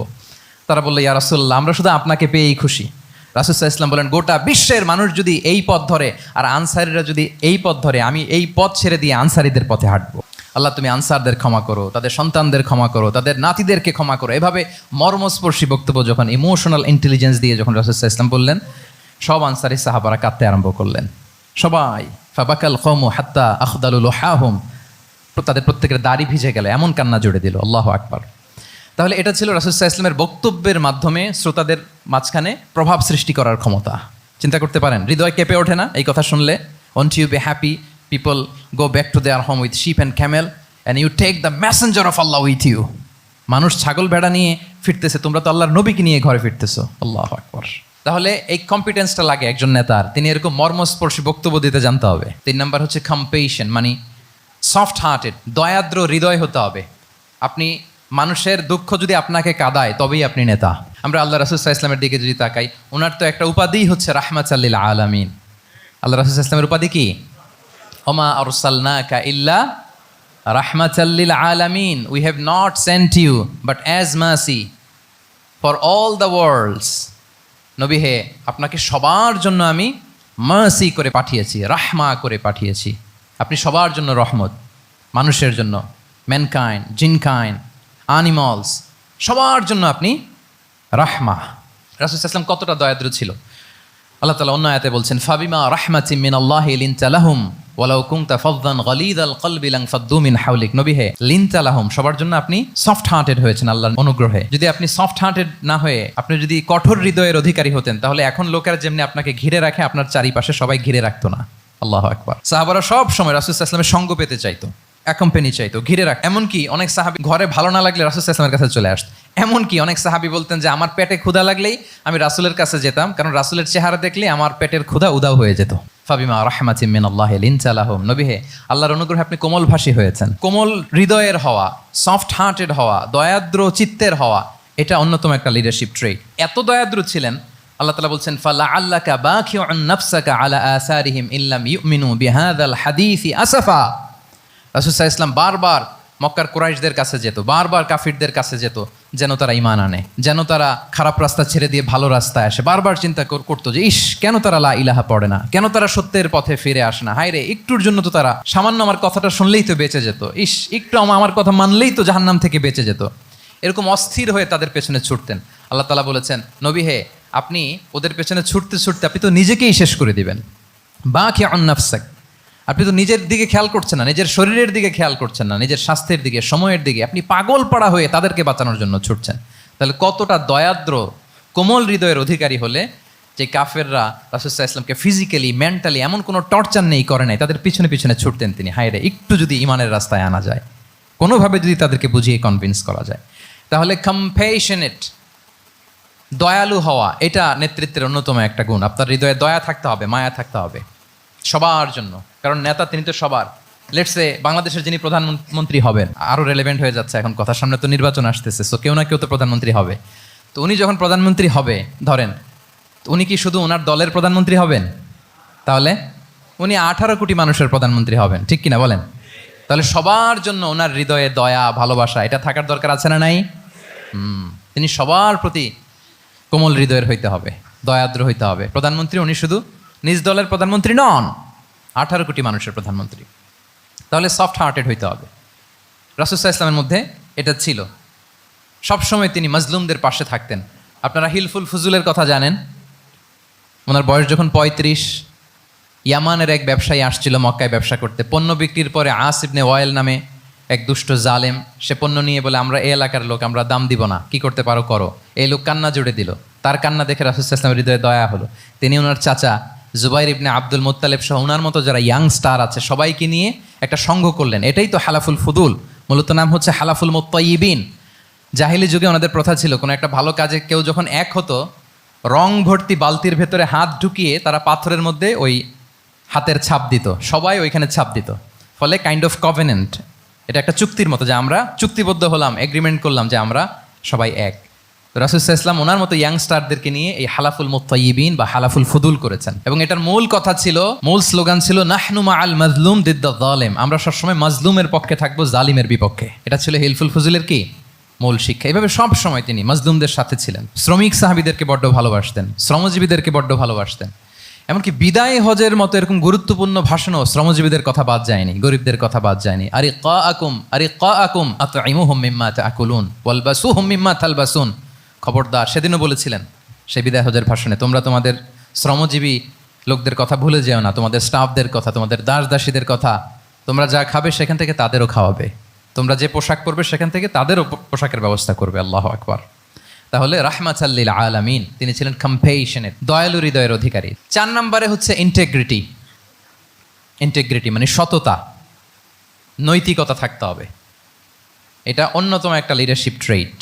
তারা বললো, ইয়া রাসূলুল্লাহ, আমরা শুধু আপনাকে পেয়েই খুশি। রাসূল সাল্লাল্লাহু আলাইহি ওয়াসাল্লাম বলেন, গোটা বিশ্বের মানুষ যদি এই পথ ধরে আর আনসারীরা যদি এই পথ ধরে, আমি এই পথ ছেড়ে দিয়ে আনসারীদের পথে হাঁটবো। আল্লাহ তুমি আনসারদের ক্ষমা করো, তাদের সন্তানদের ক্ষমা করো, তাদের নাতিদেরকে ক্ষমা করো। এভাবে মর্মস্পর্শী বক্তব্য যখন ইমোশনাল ইন্টেলিজেন্স দিয়ে যখন রাসূল সাল্লাল্লাহু আলাইহি ওয়াসাল্লাম বললেন, সব আনসারী সাহাবারা কাঁদতে আরম্ভ করলেন। সবাই ফাবাকাল কওমু হাত্তা আখদালু লুহাহুম, তাদের প্রত্যেকের দাড়ি ভিজে গেল, এমন কান্না জুড়ে দিল। আল্লাহু আকবার। তাহলে এটা ছিল রাসূল সাল্লাল্লাহু আলাইহি ওয়াসাল্লামের বক্তব্যের মাধ্যমে শ্রোতাদের মাঝখানে প্রভাব সৃষ্টি করার ক্ষমতা। চিন্তা করতে পারেন, হৃদয় কেঁপে ওঠে না এই কথা শুনলে? Won't you be happy people go back to their home with sheep and camel and you take the messenger of Allah with you? মানুষ ছাগল ভেড়া নিয়ে ফিরতেছে, তোমরা তো আল্লাহর নবীকে নিয়ে ঘরে ফিরতেছো। আল্লাহু আকবার। তাহলে এই কম্পিটেন্সটা লাগে একজন নেতার, তিনি এরকম মর্মস্পর্শী বক্তব্য দিতে জানতে হবে। 3 নাম্বার হচ্ছে কম্পেশন, মানে সফট হার্টেড, দয়াদ্র হৃদয় হতে হবে। আপনি মানুষের দুঃখ যদি আপনাকে কাঁদায় তবেই আপনি নেতা। আমরা আল্লাহ রাসূল সাল্লাল্লাহু আলাইহি ওয়াসাল্লামের দিকে যদি তাকাই, ওনার তো একটা উপাধিই হচ্ছে রাহমাতাল লিল আলামিন। আল্লাহ রাসূল সাল্লাল্লাহু আলাইহি ওয়াসাল্লামের উপাধি কি? ওমা আরসালনাকা ইল্লা রাহমাতাল লিল আলামিন। We have not sent you but as mercy for all the worlds. নবী হে, আপনাকে সবার জন্য আমি মার্সি করে পাঠিয়েছি, রাহমা করে পাঠিয়েছি। আপনি সবার জন্য রহমত, মানুষের জন্য, ম্যানকাইন্ড, জিনকাইন্ড, অ্যানিমালস, সবার জন্য আপনি রাহমা। রাসূল সাল্লাল্লাহু আলাইহি ওয়াসাল্লাম কতটা দয়াদ্র ছিল। আল্লাহ তাআলা অন্য আয়াতে বলছেন, ফাবিমা রাহমাতিম মিনাল্লাহি লিনতা লাহুম ওয়ালাউ কুনতা ফাযযান গালিযাল কলবি লানফাদ্দু মিন হাওলিক। নবী হে, লিনতা লাহুম, সবার জন্য আপনি সফট হার্টেড হয়েছেন আল্লাহর অনুগ্রহে। যদি আপনি সফট হার্টেড না হয়ে আপনি যদি কঠোর হৃদয়ের অধিকারী হতেন, তাহলে এখন লোকেরা যেমনি আপনাকে ঘিরে রাখে, আপনার চারিপাশে সবাই ঘিরে রাখতো না। আল্লাহু আকবার। সাহাবারা সব সময় রাসূল সাল্লাল্লাহু আলাইহি ওয়াসাল্লামের সঙ্গ পেতে চাইতো, অ্যাকম্পানি চাইতো, ঘিরে রাখ। এমনকি অনেক সাহাবী ঘরে ভালো না লাগলে রাসূল সাল্লাল্লাহু আলাইহি ওয়াসাল্লামের কাছে চলে আসতো। এমনকি অনেক সাহাবী বলতেন যে আমার পেটে ক্ষুধা লাগলেই আমি রাসূলের কাছে যেতাম, কারণ রাসূলের চেহারা দেখলে আমার পেটের ক্ষুধা উদাও হয়ে যেত। ফাবিমা রাহমাতিম মিনাল্লাহি লিনতা লাহুম। নবী হে, আল্লাহর অনুগ্রহে আপনি কোমলভাষী হয়েছেন। কোমল হৃদয়ের হওয়া, সফট হার্টেড হওয়া, দয়াদ্র চিত্তের হওয়া, এটা অন্যতম একটা লিডারশিপ ট্রেট। এত দয়াদ্র ছিলেন, আল্লাহ তাআলা বলছেন, ফালাআল্লাকা বাখিউন নাফসাকা আলা আসারিহিম ইল্লাম ইউমিনু বিহাযাল হাদীসি আসাফা। রাসূল সাল্লাল্লাহু আলাইহি ওয়াসাল্লাম বারবার মক্কার কুরাইশদের কাছে যেত, বারবার কাফিরদের কাছে যেত, যেন তারা ঈমান আনে, যেন তারা খারাপ রাস্তা ছেড়ে দিয়ে ভালো রাস্তায় আসে। বারবার চিন্তা করতো যে ইস, কেন তারা লা ইলাহা পড়ে না, কেন তারা সত্যের পথে ফিরে আসে না। হায় রে, একটুর জন্য তো তারা সামান্য আমার কথাটা শুনলেই তো বেঁচে যেত, ইস একটু আমার কথা মানলেই তো জাহান্নাম থেকে বেঁচে যেত। এরকম অস্থির হয়ে তাদের পেছনে ছুটতেন। আল্লাহ তাআলা বলেছেন, নবী হে, আপনি ওদের পেছনে ছুটতে ছুটতে আপনি তো নিজেকেই শেষ করে দিবেন। বাখিউন নাফসাক, আপনি তো নিজের দিকে খেয়াল করছেন না, নিজের শরীরের দিকে খেয়াল করছেন না, নিজের স্বাস্থ্যের দিকে, সময়ের দিকে, আপনি পাগল পাড়া হয়ে তাদেরকে বাঁচানোর জন্য ছুটছেন। তাহলে কতটা দয়াদ্র কোমল হৃদয়ের অধিকারী হলে যে কাফেররা রাসূল সাল্লাল্লাহু আলাইহি ওয়াসাল্লামকে ফিজিক্যালি, মেন্টালি এমন কোনো টর্চার নেই করে নাই, তাদের পিছনে পিছনে ছুটতেন তিনি। হায় রে, একটু যদি ইমানের রাস্তায় আনা যায়, কোনোভাবে যদি তাদেরকে বুঝিয়ে কনভিন্স করা যায়, তাহলে কম্প্যাশনেট, দয়ালু হওয়া, এটা নেতৃত্বের অন্যতম একটা গুণ। আপনার হৃদয়ে দয়া থাকতে হবে, মায়া থাকতে হবে সবার জন্য, কারণ নেতা তিনি তো সবার। লেটসে বাংলাদেশের যিনি প্রধানমন্ত্রী হবেন, আরও রেলেভেন্ট হয়ে যাচ্ছে এখন কথা, সামনে তো নির্বাচন আসতেছে, সো কেউ না কেউ তো প্রধানমন্ত্রী হবে। তো উনি যখন প্রধানমন্ত্রী হবে ধরেন, উনি কি শুধু ওনার দলের প্রধানমন্ত্রী হবেন? তাহলে উনি 18 কোটি মানুষের প্রধানমন্ত্রী হবেন, ঠিক কিনা বলেন? তাহলে সবার জন্য ওনার হৃদয়ে দয়া, ভালোবাসা, এটা থাকার দরকার আছে না নাই? তিনি সবার প্রতি কোমল হৃদয়ের হইতে হবে, দয়াদ্র হইতে হবে। প্রধানমন্ত্রী উনি শুধু নিজ দলের প্রধানমন্ত্রী নন, 18 কোটি মানুষের প্রধানমন্ত্রী। তাহলে সফট হার্টেড হইতে হবে। রাসূল সাল্লাল্লাহু আলাইহি ওয়াসাল্লামের মধ্যে এটা ছিল। সবসময় তিনি মাজলুমদের পাশে থাকতেন। আপনারা হিলফুল ফুজুলের কথা জানেন। ওনার বয়স যখন 35, ইয়ামানের এক ব্যবসায়ী আসছিল মক্কায় ব্যবসা করতে। পণ্য বিক্রির পরে আস ইবনে ওয়াইল নামে এক দুষ্ট জালেম, সে পণ্য নিয়ে বলে, আমরা এই এলাকার লোক, আমরা দাম দিব না, কি করতে পারো করো। এই লোক কান্না জুড়ে দিল। তার কান্না দেখে রাসূল সাল্লাল্লাহু আলাইহি ওয়াসাল্লামের হৃদয়ে দয়া হলো। তিনি ওনার চাচা জুবাইর ইবনে আব্দুল মুত্তালিব সহ ওনার মতো যারা ইয়াং স্টার আছে সবাইকে নিয়ে একটা সংঘ করলেন। এটাই তো হালাফুল ফুদুল, মূলত নাম হচ্ছে হালাফুল মুত্তাইয়িবিন। জাহিলি যুগে ওনাদের প্রথা ছিল, কোনো একটা ভালো কাজে কেউ যখন এক হতো, রং ভর্তি বালতির ভেতরে হাত ঢুকিয়ে তারা পাথরের মধ্যে ওই হাতের ছাপ দিত, সবাই ওইখানে ছাপ দিত। ফলে কাইন্ড অফ কভেনেন্ট, এটা একটা চুক্তির মতো, যে আমরা চুক্তিবদ্ধ হলাম, এগ্রিমেন্ট করলাম যে আমরা সবাই এক। রাসূল সাল্লাল্লাহু আলাইহি ওয়াসাল্লাম ওনার মতো ইয়াংস্টারদেরকে নিয়ে এই হালাফুল মুত্তাইয়িবিন বা হালাফুল ফুদুল করেছেন। এবং এটার মূল কথা ছিল, মূল স্লোগান ছিল, নাহনু মাআল মাজলুম দিদ্দা যালিম, আমরা সবসময় মাজলুমের পক্ষে থাকবো, জালিমের বিপক্ষে। এটা ছিল হিলফুল ফুজুলের কি মূল শিক্ষা। এইভাবে সব সময় তিনি মাজলুমদের সাথে ছিলেন। শ্রমিক সাহাবীদেরকে বড্ড ভালোবাসতেন, শ্রমজীবীদেরকে বড্ড ভালোবাসতেন। এমনকি বিদায় হজের মতো এরকম গুরুত্বপূর্ণ ভাষণও শ্রমজীবীদের কথা বাদ যায়নি, গরিবদের কথা বাদ যায়নি। আরিকাআকুম আতঈমুহুম মিম্মা তাআকুলুন ওয়ালবাসুহুম মিম্মা তালবাসুন। খবরদার, সেদিনও বলেছিলেন সেই বিদায় হজের ভাষণে, তোমরা তোমাদের শ্রমজীবী লোকদের কথা ভুলে যেও না, তোমাদের স্টাফদের কথা, তোমাদের দাস দাসীদের কথা। তোমরা যা খাবে সেখান থেকে তাদেরও খাওয়াবে, তোমরা যে পোশাক পরবে সেখান থেকে তাদেরও পোশাকের ব্যবস্থা করবে। আল্লাহু আকবার। তাহলে রাহমাতাল লিল আলামিন, তিনি ছিলেন কম্প্যাশনেট, দয়ালু হৃদয়ের অধিকারী। 4 নম্বরে হচ্ছে ইন্টেগ্রিটি। ইন্টেগ্রিটি মানে সততা, নৈতিকতা থাকতে হবে। এটা অন্যতম একটা লিডারশিপ ট্রেট।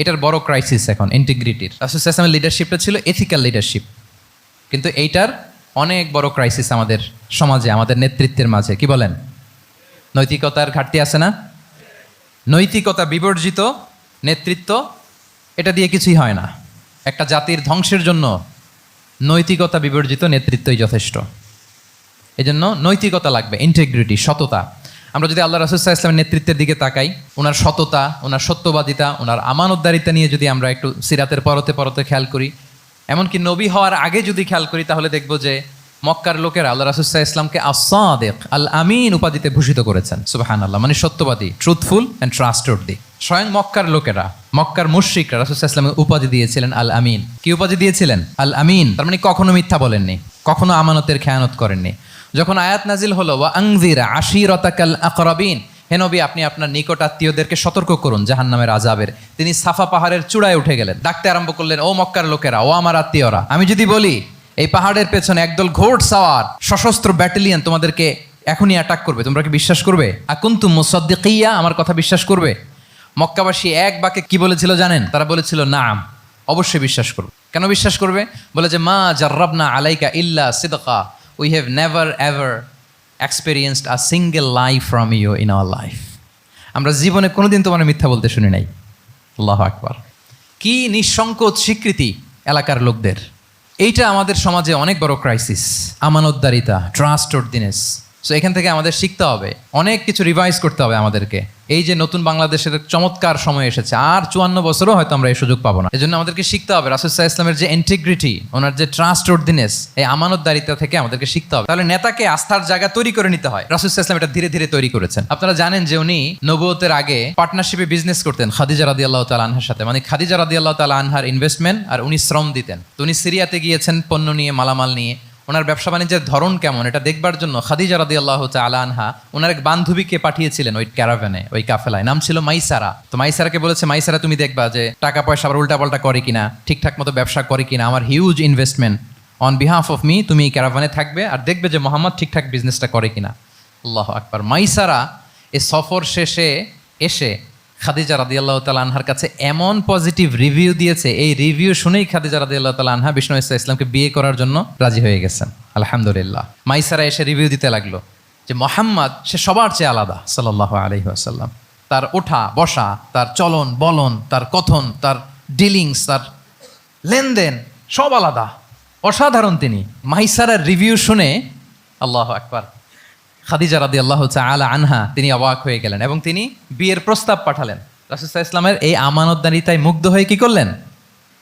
এটার বড় ক্রাইসিস এখন ইন্টিগ্রিটির। রাসূল সাল্লাল্লাহু আলাইহি ওয়াসাল্লামের লিডারশিপটা ছিল এথিক্যাল লিডারশিপ, কিন্তু এইটার অনেক বড় ক্রাইসিস আমাদের সমাজে, আমাদের নেতৃত্বের মাঝে। কি বলেন? নৈতিকতার ঘাটতি আছে না? নৈতিকতা বিবর্জিত নেতৃত্ব এটা দিয়ে কিছুই হয় না। একটা জাতির ধ্বংসের জন্য নৈতিকতা বিবর্জিত নেতৃত্বই যথেষ্ট। এই জন্য নৈতিকতা লাগবে, ইন্টিগ্রিটি, সততা। আমরা যদি আল্লাহ রাসূল সাল্লাল্লাহু আলাইহি ওয়াসাল্লামের নেতৃত্বের দিকে তাকাই, ওনার সততা, ওনার সত্যবাদিতা, ওনার আমানতদারিতা নিয়ে যদি আমরা একটু সিরাতের পরতে পরতে খেয়াল করি, এমনকি নবী হওয়ার আগে যদি খেয়াল করি, তাহলে দেখব যে মক্কার লোকেরা আল্লাহ রাসূল সাল্লাল্লাহু আলাইহি ওয়াসাল্লামকে আস-সাদিক, আল আমিন উপাধিতে ভূষিত করেছেন। সুবহানাল্লাহ, মানে সত্যবাদী, ট্রুথফুল অ্যান্ড ট্রাস্টওয়ার্দি। স্বয়ং মক্কার লোকেরা, মক্কার মুশরিকরা রাসূল সাল্লাল্লাহু আলাইহি ওয়াসাল্লামকে উপাধি দিয়েছিলেন আল আমিন। কি উপাধি দিয়েছিলেন? আল আমিন। তার মানে কখনো মিথ্যা বলেননি, কখনো আমানতের খেয়ানত করেননি। যখন আয়াত নাজিল হলো ওয়া আনজির আশিরাতাকাল আকরাবিন, হে নবী আপনি আপনার নিকট আত্মীয়দেরকে সতর্ক করুন জাহান্নামের আযাবের, তিনি সাফা পাহাড়ের চূড়ায় উঠে গেলেন, ডাকতে আরম্ভ করলেন, ও মক্কার লোকেরা, ও আমার আত্মীয়রা, আমি যদি বলি এই পাহাড়ের পেছনে একদল ঘোড় সাওয়ার সশস্ত্র ব্যাটালিয়ন তোমাদেরকে এখনই অ্যাটাক করবে, তোমরা কি বিশ্বাস করবে? আকুনতুম মুসাদ্দিকিয়া, আমার কথা বিশ্বাস করবে? মক্কাবাসী এক বাক্যে কি বলেছিল জানেন? তারা বলেছিল নাম, অবশ্যই বিশ্বাস করবে। কেন বিশ্বাস করবে? বলে যে মা জাররাবনা আলাইকা ইল্লা সিদকা, we have never ever experienced a single lie from you in our life. আমরা জীবনে কোনোদিন তোমার মিথ্যা বলতে শুনি নাই। আল্লাহু আকবার। কি নিঃসংকোচ স্বীকৃতি এলাকার লোকদের। এইটা আমাদের সমাজে অনেক বড় ক্রাইসিস, আমানতদারিতা, ট্রাস্টওয়ার্দিনেস। সো এখান থেকে আমাদের শিখতে হবে, অনেক কিছু রিভাইজ করতে হবে আমাদেরকে। এই যে নতুন বাংলাদেশের চমৎকার সময় এসেছে, আর 54 বছরও হয়তো আমরা এই সুযোগ পাবো না। এই জন্য আমাদেরকে শিখতে হবে রাসূল সাল্লাল্লাহু আলাইহি ওয়াসাল্লামের যে ইন্টিগ্রিটি, ওনার যে ট্রাস্টওয়ার্দিনেস, এই আমানতদারিতা থেকে আমাদেরকে শিখতে হবে। তাহলে নেতাকে আস্থার জায়গা তৈরি করে নিতে হয়। রাসূল সাল্লাল্লাহু আলাইহি ওয়াসাল্লাম এটা ধীরে ধীরে তৈরি করেছেন। আপনারা জানেন যে উনি নবুয়তের আগে পার্টনারশিপে বিজনেস করতেন খাদিজা রাদিয়াল্লাহু তাআলা আনহার সাথে, মানে খাদিজা রাদিয়াল্লাহু তাআলা আনহার ইনভেস্টমেন্ট আর উনি শ্রম দিতেন। তো উনি সিরিয়াতে গিয়েছেন পণ্য নিয়ে, মালামাল নিয়ে। ওনার ব্যবসা বাণিজ্যের ধরন কেমন এটা দেখবার জন্য খাদিজা রাদিয়াল্লাহু তাআলা আনহা ওনার এক বান্ধবীকে পাঠিয়েছিলেন ওই ক্যারাভ্যানে, ওই কাফেলায়। নাম ছিল মাইসারা। তো মাইসারাকে বলেছে, মাইসারা তুমি দেখবা যে টাকা পয়সা আবার উল্টাপাল্টা করে কিনা, ঠিকঠাক মতো ব্যবসা করে কিনা, আমার huge investment on behalf of me, তুমি এই ক্যারাভ্যানে থাকবে আর দেখবে যে মোহাম্মদ ঠিকঠাক বিজনেসটা করে কিনা। আল্লাহু আকবার। মাইসারা এই সফর শেষে এসে খাদিজা রাদিয়াল্লাহু তাআলা আনহার কাছে এমন পজিটিভ রিভিউ দিয়েছে, এই রিভিউ শুনেই খাদিজা রাদিয়াল্লাহু তাআলা আনহা বিষ্ণু ইসলামকে বিয়ে করার জন্য রাজি হয়ে গেছেন। আলহামদুলিল্লাহ। মাইসারা এসে রিভিউ দিতে লাগলো যে মোহাম্মদ সে সবার চেয়ে আলাদা সাল্লাল্লাহু আলাইহি ওয়াসাল্লাম। তার ওঠা বসা, তার চলন বলন, তার কথন, তার ডিলিংস, তার লেনদেন সব আলাদা, অসাধারণ তিনি। মাইসারার রিভিউ শুনে আল্লাহু আকবার, খাদিজা রাদিয়াল্লাহু তাআলা আনহা তিনি অবাক হয়ে গেলেন এবং তিনি বিয়ের প্রস্তাব পাঠালেন। রাসূল সাল্লাল্লাহু আলাইহি ওয়াসাল্লামের এই আমানতদারিতায় মুগ্ধ হয়ে কি করলেন?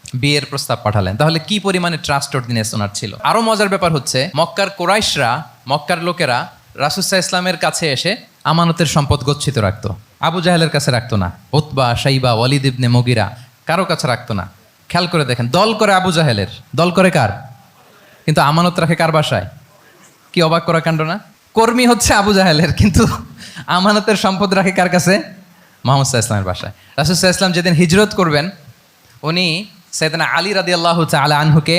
বিয়ের প্রস্তাব পাঠালেন। তাহলে কি পরিমাণে ট্রাস্টওয়ার্দিনেস ওনার ছিল। আরো মজার ব্যাপার হচ্ছে, মক্কার কুরাইশরা, মক্কার লোকেরা রাসূল সাল্লাল্লাহু আলাইহি ওয়াসাল্লামের কাছে এসে আমানতের সম্পদ গচ্ছিত রাখতো। আবু জাহেলের কাছে রাখতো না, উতবা, শাইবা, ওয়ালিদ ইবনে মুগিরা কারো কাছে রাখতো না। খেয়াল করে দেখেন, দল করে আবু জাহেলের, দল করে কার? কিন্তু আমানত রাখে কার বাসায়? কি অবাক করা কাণ্ড না? কর্মী হচ্ছে আবু জাহেলের, কিন্তু আমানতের সম্পদ রাখে কার কাছে? মুহাম্মদ সাল্লাল্লাহু আলাইহি ওয়াসাল্লামের বাসায়। রাসূল সাল্লাল্লাহু আলাইহি ওয়াসাল্লাম যেদিন হিজরত করবেন, উনি সাইয়েদনা আলী রাদিয়াল্লাহু তাআলা আনহুকে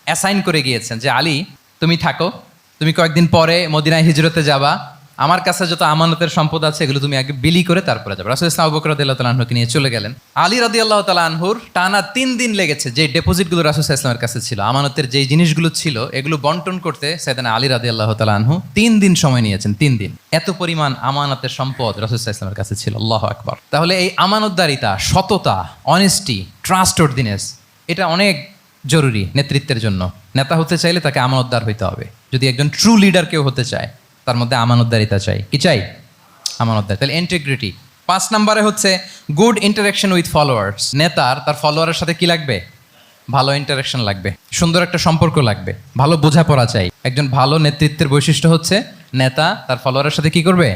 অ্যাসাইন করে গিয়েছেন যে আলী তুমি থাকো, তুমি কয়েকদিন পরে মদিনায় হিজরতে যাবা, আমার কাছে যত আমানতের সম্পদ আছে এগুলো তুমি আগে বিলি করে তারপরে যাবে। রাসূল সাল্লাল্লাহু আবু বকর রাদিয়াল্লাহু তাআলা আনহুকে নিয়ে চলে গেলেন। আলী রাদিয়াল্লাহু তাআলা আনহুর টানা 3 দিন লেগেছে যে ডেপোজিটগুলো রাসূল সাল্লাল্লাহু আলাইহি ওয়াসাল্লামের কাছে ছিল, আমানতের যেই জিনিসগুলো ছিল এগুলো বন্টন করতে সাইয়েদনা আলী রাদিয়াল্লাহু তাআলা আনহু 3 দিন সময় নিয়েছেন। 3 দিন। এত পরিমাণ আমানতের সম্পদ রাসূল সাল্লাল্লাহু আলাইহি ওয়াসাল্লামের কাছে ছিল। আল্লাহু আকবার। তাহলে এই আমানতদারিতা, সততা, অনেস্টি, ট্রাস্টওয়ার্দিনেস এটা অনেক জরুরি নেতৃত্বের জন্য। নেতা হতে চাইলে তাকে আমানতদার হইতে হবে। যদি একজন ট্রু লিডার কেউ হতে চায়, তার মধ্যে আমানতদারিতা চাই। কি চাই? আমানতদার। তাহলে ইন্টিগ্রিটি। 5 নম্বরে হচ্ছে গুড ইন্টারাকশন উইথ ফলোয়ার্স। নেতার তার ফলোয়ারের সাথে কি লাগবে? ভালো ইন্টারাকশন লাগবে, সুন্দর একটা সম্পর্ক লাগবে, ভালো বোঝাপড়া চাই। একজন ভালো নেতৃত্বের বৈশিষ্ট্য হচ্ছে নেতা তার ফলোয়ারের সাথে কি করবে?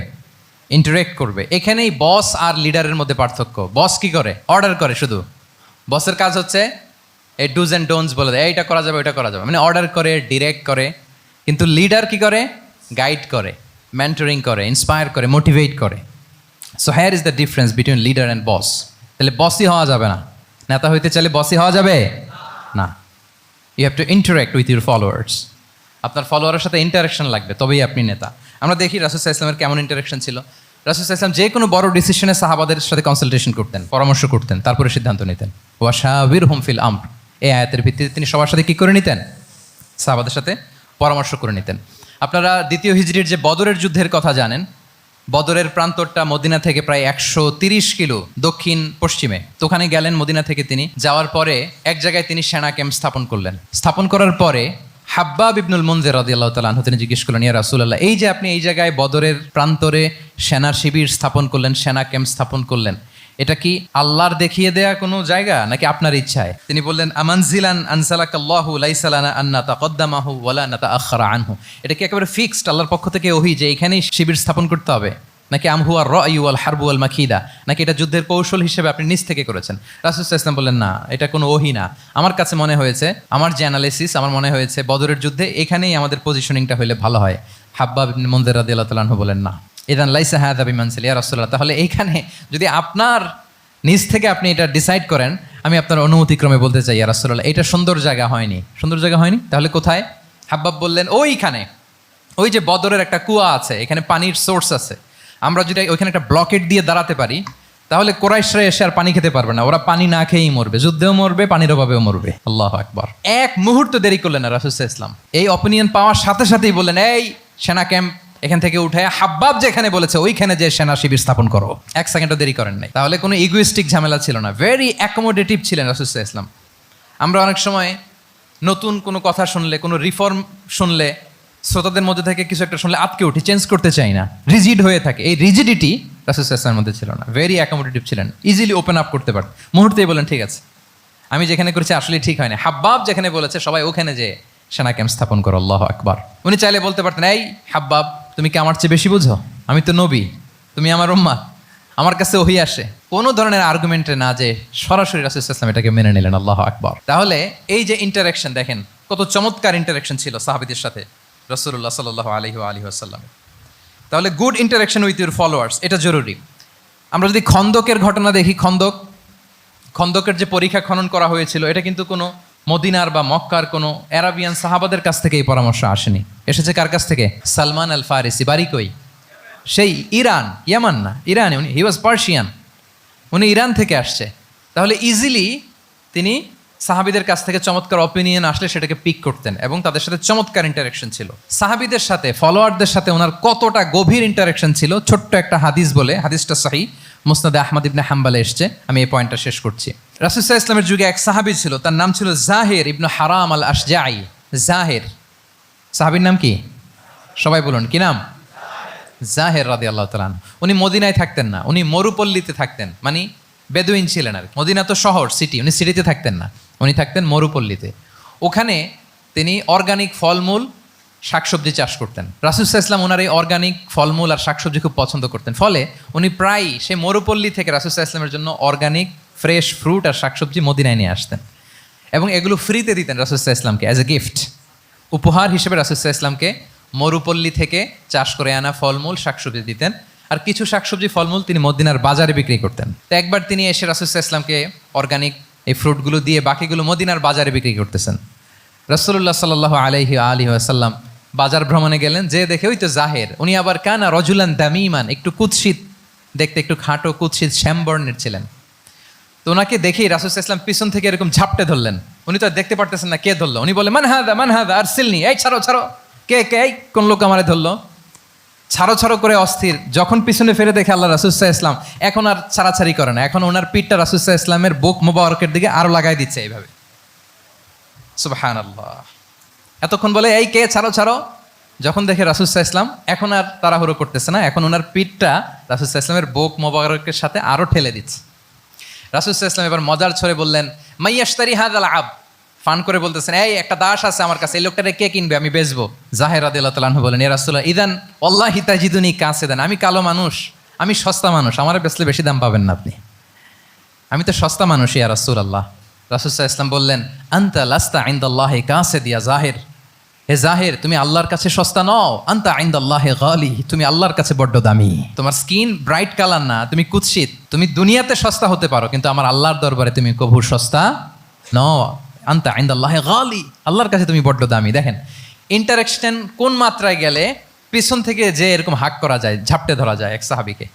ইন্টারেক্ট করবে। এখানেই বস আর লিডারের মধ্যে পার্থক্য। বস কি করে? অর্ডার করে শুধু। বসের কাজ হচ্ছে এই ডুজ অ্যান্ড ডোন্টস বলে দেয়, এইটা করা যাবে, ওইটা করা যাবে, মানে অর্ডার করে, ডিরেক্ট করে। কিন্তু লিডার কি করে? গাইড করে, মেন্টরিং করে, ইন্সপায়ার করে, মোটিভেট করে। So here is the difference between leader and boss. তাহলে বসই হওয়া যাবে না। নেতা হইতে চাইলে বসই হওয়া যাবে না। You have to interact with your followers. আপনার ফলোয়ারের সাথে ইন্টারাকশন লাগবে, তবেই আপনি নেতা। আমরা দেখি রাসূল সাল্লাল্লাহু আলাইহি ওয়াসাল্লামের কেমন ইন্টারাকশন ছিল। রাসূল সাল্লাল্লাহু আলাইহি ওয়াসাল্লাম যে কোনো বড় ডিসিশনে সাহাবাদের সাথে কনসালটেশন করতেন, পরামর্শ করতেন, তারপরে সিদ্ধান্ত নিতেন। ওয়াশাবিরহুম ফিল আমর, এই আয়াতের ভিত্তিতে তিনি সবার সাথে কি করে নিতেন? সাহাবাদের সাথে পরামর্শ করে নিতেন। আপনারা দ্বিতীয় হিজরির যে বদরের যুদ্ধের কথা জানেন, বদরের প্রান্তরটা মদিনা থেকে প্রায় 130 কিলো দক্ষিণ পশ্চিমে। তো ওখানে গেলেন মদিনা থেকে তিনি। যাওয়ার পরে এক জায়গায় তিনি সেনা ক্যাম্প স্থাপন করলেন। স্থাপন করার পরে হাব্বাব ইবনুল মুনজির রাদিয়াল্লাহু তাআলা আনহু তিনি জিজ্ঞেস করলেন, ইয়া রাসূলুল্লাহ, এই যে আপনি এই জায়গায় বদরের প্রান্তরে সেনা শিবির স্থাপন করলেন, সেনা ক্যাম্প স্থাপন করলেন, এটা কি আল্লাহর দেখিয়ে দেয়া কোনো জায়গা নাকি আপনার ইচ্ছায়? তিনি বললেন, আমানজিলান আনসালাকাল্লাহু লাইসা লানা আন নাতাকদ্দামাহু ওয়ালা নাতাআখারা আনহু। এটা কি একেবারে ফিক্সড আল্লাহর পক্ষ থেকে ওহী যে এখানেই শিবির স্থাপন করতে হবে, নাকি আমহুয়া রায়ু ওয়াল হারবু ওয়াল মাকিদা, নাকি এটা যুদ্ধের কৌশল হিসেবে আপনি নিজ থেকে করেছেন? রাসূল সাল্লাল্লাহু আলাইহি ওয়াসাল্লাম বললেন, না, এটা কোনো ওহী না। আমার কাছে মনে হয়েছে, আমার যে অ্যানালাইসিস, আমার মনে হয়েছে বদরের যুদ্ধে এখানেই আমাদের পজিশনিংটা হইলে ভালো হয়। হাব্বাব ইবনে মুনজির রাদিয়াল্লাহু তাআলা আনহু বলেন, না, ইদান লাইসা হাযা বিমানসিল ইয়া রাসূলুল্লাহ, তাহলে এইখানে যদি আপনার নিজ থেকে আপনি এটা ডিসাইড করেন, আমি আপনার অনুমতিক্রমে বলতে চাই ইয়া রাসূলুল্লাহ, এটা সুন্দর জায়গা হয়নি। সুন্দর জায়গা হয়নি? তাহলে কোথায়? হাব্বাব বললেন, ওইখানে, ওই যে বদরের একটা কুয়া আছে, এখানে পানির সোর্স আছে, আমরা যদি ওইখানে একটা ব্লকেট দিয়ে দাঁড়াতে পারি, তাহলে কোরাইশরা এসে আর পানি খেতে পারবে না, ওরা পানি না খেয়েই মরবে, যুদ্ধেও মরবে, পানির অভাবেও মরবে। আল্লাহু আকবার। এক মুহূর্ত দেরি করলেন না রাসূল সাল্লাল্লাহু আলাইহি ওয়াসাল্লাম। এই অপিনিয়ন পাওয়ার সাথে সাথেই বললেন, এই সেনা ক্যাম্প এখান থেকে উঠে হাব্বাব যেখানে বলেছে ওইখানে যে সেনা শিবির স্থাপন করো। এক সেকেন্ডও দেরি করেন নাই। তাহলে কোনো ইগোইস্টিক ঝামেলা ছিল না, ভেরি অ্যাকোমোডেটিভ ছিলেন রাসূল সাল্লাল্লাহু আলাইহি ওয়াসাল্লাম। আমরা অনেক সময় নতুন কোনো কথা শুনলে, কোনো রিফর্ম শুনলে, শ্রোতাদের মধ্যে থেকে কিছু একটা শুনলে আটকে উঠি, চেঞ্জ করতে চাই না, রিজিড হয়ে থাকে। এই রিজিডিটি রাসূল সাল্লাল্লাহু আলাইহি ওয়াসাল্লামের মধ্যে ছিল না, ভেরি অ্যাকোমোডেটিভ ছিলেন, ইজিলি ওপেন আপ করতে পারতেন। মুহূর্তেই বলেন, ঠিক আছে, আমি যেখানে করেছি আসলে ঠিক হয় না, হাব্বাব যেখানে বলেছে সবাই ওখানে যে সেনা ক্যাম্প স্থাপন করো। আল্লাহু আকবার। উনি চাইলে বলতে পারতেন, এই হাব্বাব, তুমি কি আমার চেয়ে বেশি বুঝো? আমি তো নবী, তুমি আমার উম্মাহ, আমার কাছে ওহী আসে। কোনো ধরনের আর্গুমেন্টে না, যে সরাসরি রাসূল সাল্লাল্লাহু আলাইহি ওয়াসাল্লাম এটাকে মেনে নিলেন। আল্লাহু আকবার। তাহলে এই যে ইন্টারাকশন, দেখেন কত চমৎকার ইন্টারাকশন ছিল সাহাবীদের সাথে রাসূলুল্লাহ সাল্লাল্লাহু আলাইহি ওয়া আলিহি ওয়াসাল্লাম। তাহলে good interaction with your followers, এটা জরুরি। আমরা যদি খন্দকের ঘটনা দেখি, খন্দকের যে পরীক্ষা খনন করা হয়েছিল, এটা কিন্তু কোনো মদিনার বা মক্কার কোনো অ্যারাবিয়ান সাহাবাদের কাছ থেকে এই পরামর্শ আসেনি। এসেছে কার কাছ থেকে? সালমান আল ফারিসি। বাড়ি কই? সেই ইরান, ইয়ামান না, ইরানে। উনি হি ওয়াজ পার্সিয়ান, উনি ইরান থেকে আসছে। তাহলে ইজিলি তিনি সাহাবিদের কাছ থেকে চমৎকার অপিনিয়ন আসলে সেটাকে পিক করতেন এবং তাদের সাথে চমৎকার ইন্টারাকশন ছিল। সাহাবিদের সাথে, ফলোয়ারদের সাথে ওনার কতটা গভীর ইন্টারাকশন ছিল, ছোট্ট একটা হাদিস বলে, হাদিসটা সহিহ মুসনাদে আহমদ ইবনে হাম্বালে এসছে। আমি এই পয়েন্টটা শেষ করছি। রাসূল সাল্লাল্লাহু আলাইহি ওয়াসাল্লামের যুগে এক সাহাবী ছিল, তার নাম ছিল জাহির ইবনে হারাম আল আশজাঈ। জাহির, সাহাবীর নাম কি? সবাই বলুন, কি নাম? জাহির রাদিয়াল্লাহু তাআলা আনহু। উনি মদিনায় থাকতেন না, উনি মরুপল্লীতে থাকতেন, মানে বেদুইন ছিলেন আর। মদিনা তো শহর, সিটি, উনি সিটিতে থাকতেন না, উনি থাকতেন মরুপল্লীতে। ওখানে তিনি অর্গানিক ফলমূল, শাকসবজি চাষ করতেন। রাসূল সাল্লাল্লাহু আলাইহি ওয়াসাল্লাম ওনার এই অর্গানিক ফলমূল আর শাকসবজি খুব পছন্দ করতেন। ফলে উনি প্রায় সে মরুপল্লী থেকে রাসূল সাল্লাল্লাহু আলাইহি ওয়াসাল্লামের জন্য অর্গানিক ফ্রেশ ফ্রুট আর শাকসবজি মদিনায় নিয়ে আসতেন এবং এগুলো ফ্রিতে দিতেন রাসূল সাল্লাল্লাহু আলাইহি ওয়াসাল্লামকে অ্যাজ এ গিফট। উপহার হিসেবে রাসূল সাল্লাল্লাহু আলাইহি ওয়াসাল্লামকে মরুপল্লী থেকে চাষ করে আনা ফলমূল শাকসবজি দিতেন, আর কিছু শাকসবজি ফলমূল তিনি মদিনার বাজারে বিক্রি করতেন। তো একবার তিনি এসে রাসূল সাল্লাল্লাহু আলাইহি ওয়াসাল্লামকে অর্গানিক এই ফ্রুটগুলো দিয়ে বাকিগুলো মদিনার বাজারে বিক্রি করতেছেন। রাসূলুল্লাহ সাল্লাল্লাহু আলাইহি ওয়াসাল্লাম বাজার ভ্রমণে গেলেন, যে দেখে ওই তো জাহের, উনি আবার কানা রজুলান দামিমান, একটু কুৎসিত দেখতে, একটু খাটো কুৎসিত শ্যামবর্ণের ছিলেন। তো ওনাকে দেখেই রাসূল সাল্লাল্লাহু আলাইহি ওয়াসাল্লাম পিছন থেকে এরকম ঝাপটে ধরলেন। উনি তো দেখতে পারতেছেন না কে ধরলো। উনি বলে, মান হাদা আরসিলনি, এই ছাড়ো ছাড়ো, কে কে, এই কোন লোক আমারে ধরলো? ছাড়ো ছাড়ো করে অস্থির। যখন পিছনে ফিরে দেখে আল্লাহ, রাসূল সাল্লাল্লাহু আলাইহি ওয়াসাল্লাম এখন আর ছাড়াছাড়ি করে না, এখন ওনার পিঠটা রাসূল সাল্লাল্লাহু আলাইহি ওয়াসাল্লামের বুক মোবারকের দিকে আরো লাগাই দিচ্ছে এইভাবে। সুবহানাল্লাহ। এতক্ষণ বলে, এই কে, ছাড়ো ছাড়ো। যখন দেখে রাসূল সাল্লাল্লাহু আলাইহি ওয়াসাল্লাম এখন আর তাড়াহুড়ো করতেছে না, এখন ওনার পিঠটা রাসূল সাল্লাল্লাহু আলাইহি ওয়াসাল্লামের বুক মোবারকের সাথে আরো ঠেলে দিচ্ছে। রাসূল সাল্লাল্লাহু আলাইহি ওয়াসাল্লাম এবার মজার ছলে বললেন, মাইয়াশতারি হাযাল আব, ফান করে বলতেছেন, এই একটা দাস আছে আমার কাছে, এই লোকটারে কে কিনবে, আমি বেচবো। জাহির রাদিয়াল্লাহু তাআলা আনহু বলেন, ইয়া রাসূলুল্লাহ ইদান ওয়াল্লাহি তাজিদুনি কাসিদান, আমি কালো মানুষ, আমি সস্তা মানুষ, আমারে বেচলে বেশি দাম পাবেন না আপনি, আমি তো সস্তা মানুষ ইয়া রাসূলুল্লাহ। রাসূল সাল্লাল্লাহু আলাইহি ওয়াসাল্লাম বললেন, আনতা লাস্তা ইনদাল্লাহি কাসিদ ইয়া জাহির, হে জাহির, তুমি আল্লাহর কাছে সস্তা নও, আনতা ইনদাল্লাহি গালি, তুমি আল্লাহর কাছে বড্ড দামি। তোমার স্কিন ব্রাইট কালার না, তুমি কুৎসিত, তুমি দুনিয়াতে সস্তা হতে পারো, কিন্তু আমার আল্লাহর দরবারে তুমি কভু সস্তা নও। আনতা ইনদাল্লাহি গালি, আল্লাহর কাছে তুমি বড্ড দামি। দেখেন ইন্টারাকশন কোন মাত্রায় গেলে পিছন থেকে যে এরকম হাক করা যায়, ঝাপটে ধরা যায় এক সাহাবীকে।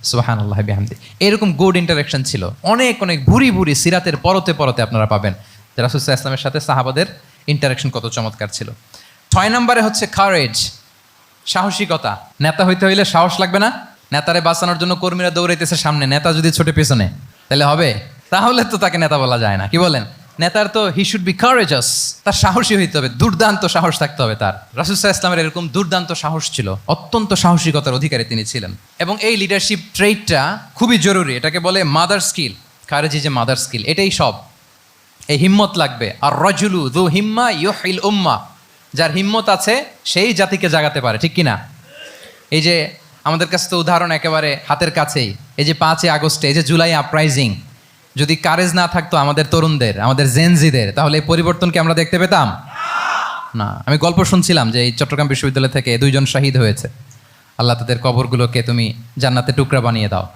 সুবহানাল্লাহি বিহামদি। এরকম গুড ইন্টারাকশন ছিল। অনেক অনেক ভুরি ভুরি সিরাতের পরতে পরতে আপনারা পাবেন যে রাসূল সাল্লাল্লাহু আলাইহি ওয়াসাল্লামের সাথে সাহাবাদের ইন্টারাকশন কত চমৎকার ছিল। 6 নম্বরে হচ্ছে কারেজ, সাহসিকতা। নেতা হইতে হইলে সাহস লাগবে না? নেতারে বাঁচানোর জন্য কর্মীরা দৌড়াইতেছে সামনে, নেতা যদি ছোটে পেছনে, তাহলে হবে? তাহলে তো তাকে নেতা বলা যায় না। কি বলেন? নেতার তো হি শুড বি কারেজাস, তার সাহসী হইতে হবে, দুর্দান্ত সাহস থাকতে হবে তার। রাসূল সাল্লাল্লাহু আলাইহি ওয়াসাল্লামের এরকম দুর্দান্ত সাহস ছিল, অত্যন্ত সাহসিকতার অধিকারী তিনি ছিলেন। এবং এই লিডারশিপ ট্রেটটা খুবই জরুরি, এটাকে বলে mother skill. Courage is a mother skill, এটাই সব। এই হিম্মত লাগবে। আর রাজুলু যু হিম্মা ইউহিল উম্মাহ, যার হিম্মত আছে সেই জাতিকে জাগাতে পারে, ঠিক কিনা? এই যে আমাদের কাছে তো উদাহরণ একেবারে হাতের কাছেই, এই যে 5ই আগস্টে, এই যে জুলাই আপরাইজিং, যদি কারেজ না থাকতো আমাদের তরুণদের, আমাদের জেনজিদের, তাহলে এই পরিবর্তনকে আমরা দেখতে পেতাম না। আমি গল্প শুনছিলাম যে এই চট্টগ্রাম বিশ্ববিদ্যালয় থেকে 2 জন শহীদ হয়েছে। আল্লাহ তাদের কবরগুলোকে তুমি জান্নাতে টুকরা বানিয়ে দাও।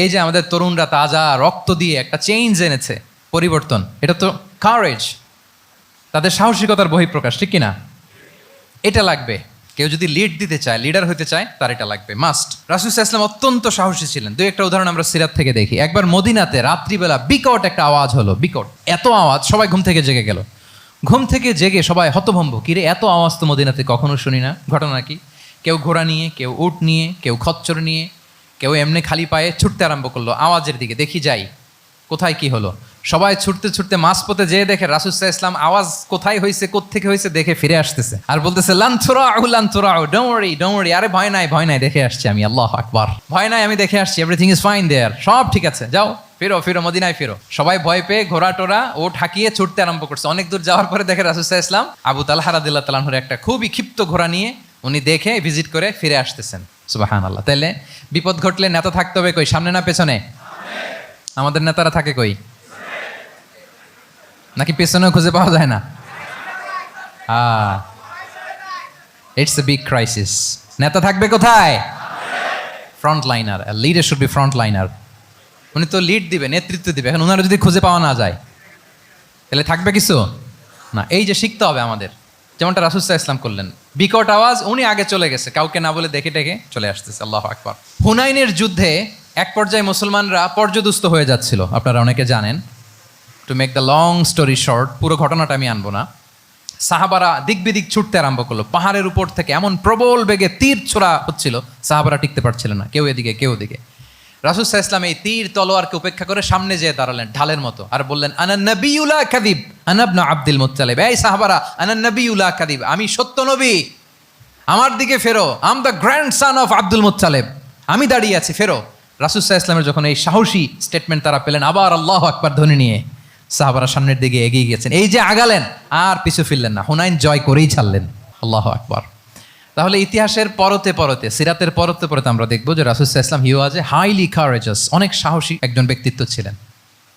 এই যে আমাদের তরুণরা তাজা রক্ত দিয়ে একটা চেঞ্জ এনেছে, পরিবর্তন, এটা তো কারেজ, তাদের সাহসিকতার বহিঃপ্রকাশ, ঠিক কিনা? এটা লাগবে। কেউ যদি লিড দিতে চায়, লিডার হতে চায়, তার এটা লাগবে, মাস্ট। রাসূল সাল্লাল্লাহু আলাইহি ওয়াসাল্লাম অত্যন্ত সাহসী ছিলেন। 2-1টা উদাহরণ আমরা সিরাত থেকে দেখি। একবার মদিনাতে রাত্রিবেলা বিকট একটা আওয়াজ হলো, বিকট এত আওয়াজ, সবাই ঘুম থেকে জেগে গেল। ঘুম থেকে জেগে সবাই হতভম্ব, কিরে এত আওয়াজ তো মদিনাতে কখনো শুনি না। ঘটনা কি? কেউ ঘোড়া নিয়ে, কেউ উট নিয়ে, কেউ খচ্চর নিয়ে, কেউ এমনি খালি পায়ে ছুটতে আরম্ভ করলো আওয়াজের দিকে, দেখি যাই কোথায় কি হলো। সবাই ছুটতে ছুটতে মাঝপথে যেয়ে দেখে রাসূল সাল্লাল্লাহু আলাইহি ওয়াসাল্লাম আওয়াজ কোথায় হয়েছে, কোত্থেকে হয়েছে দেখে ফিরে আসতেছে, আর বলতেছে লান তুরাউ ডোন্ট ওয়ারি, আরে ভয় নাই, ভয় নাই, দেখে আসছি আমি, আল্লাহু আকবার, ভয় নাই, আমি দেখে আসছি, এভরিথিং ইজ ফাইন দেয়ার, সব ঠিক আছে, যাও ফিরো মদিনায় ফিরো। সবাই ভয় পেয়ে ঘোড়া টোরা ও ঠাকিয়ে ছুটতে আরম্ভ করছে। অনেক দূর যাওয়ার পরে দেখে রাসূল সাল্লাল্লাহু আলাইহি ওয়াসাল্লাম আবু তালহা রাদিয়াল্লাহু তাআলা আনহুর একটা খুবই ক্ষিপ্ত ঘোড়া নিয়ে উনি দেখে ভিজিট করে ফিরে আসতেছেন। সুবহানাল্লাহ। তাহলে বিপদ ঘটলে নেতা থাকতে হবে কই? সামনে না পেছনে? আমাদের নেতারা থাকে কই? নাকি পেছনেও খুঁজে পাওয়া যায় না? It's a big crisis. নেতা থাকবে কোথায়? Front liner. Leader should be front liner. উনি তো লিড দিবে, নেতৃত্ব দিবে। এখন ওনারা যদি খুঁজে পাওয়া না যায়, তাহলে থাকবে কিছু না। এই যে শিখতে হবে আমাদের, যেমনটা রাসূল সাল্লাল্লাহু আলাইহি ওয়াসাল্লাম করলেন। বিকট আওয়াজ, উনি আগে চলে গেছে, কাউকে না বলে দেখে টেকে চলে আসতেছে। আল্লাহু আকবার। হুনাইনের যুদ্ধে এক পর্যায়ে মুসলমানরা পর্যদুস্ত হয়ে যাচ্ছিল, আপনারা অনেকে জানেন। To make the long story short, পুরো ঘটনাটা আমি আনবো না। সাহাবারা দিক বিদিক ছুটতে আরম্ভ করলো, পাহাড়ের উপর থেকে এমন প্রবল বেগে তীর ছোড়া হচ্ছিল, সাহাবারা টিকতে পারছিল না, কেউ এদিকে কেউ ওদিকে। রাসূল সাল্লাল্লাহু আলাইহি ওয়াসাল্লাম এই তীর তলোয়ারকে উপেক্ষা করে সামনে যেয়ে দাঁড়ালেন ঢালের মতো, আর বললেন আনা নবিয়্যুল লা কাযিব আনা ইবনু আব্দুল মুত্তালিব। এই সাহাবারা, আনা নবিয়্যুল লা কাযিব, আমি সত্য নবী, আমার দিকে ফেরো, I am the grandson of Abdul Muttalib, আমি দাঁড়িয়ে আছি, ফেরো। রাসূল সাল্লাল্লাহু আলাইহি ওয়াসাল্লামের যখন এই সাহসী স্টেটমেন্ট তারা পেলেন, আবার আল্লাহু আকবার ধ্বনি নিয়ে সাহাবারা সামনের দিকে এগিয়ে গেছেন। এই যে আগালেন, আর পিছু ফিরলেন না, হুনাইন জয় করেই ছাড়লেন। আল্লাহু আকবার। তাহলে ইতিহাসের পরতে পরতে, সিরাতের পরতে পরতে আমরা দেখবো যে রাসূল সাল্লাল্লাহু আলাইহি ওয়াসাল্লাম হি ওয়াজ এ হাইলি কারেজাস, অনেক সাহসী একজন ব্যক্তিত্ব ছিলেন,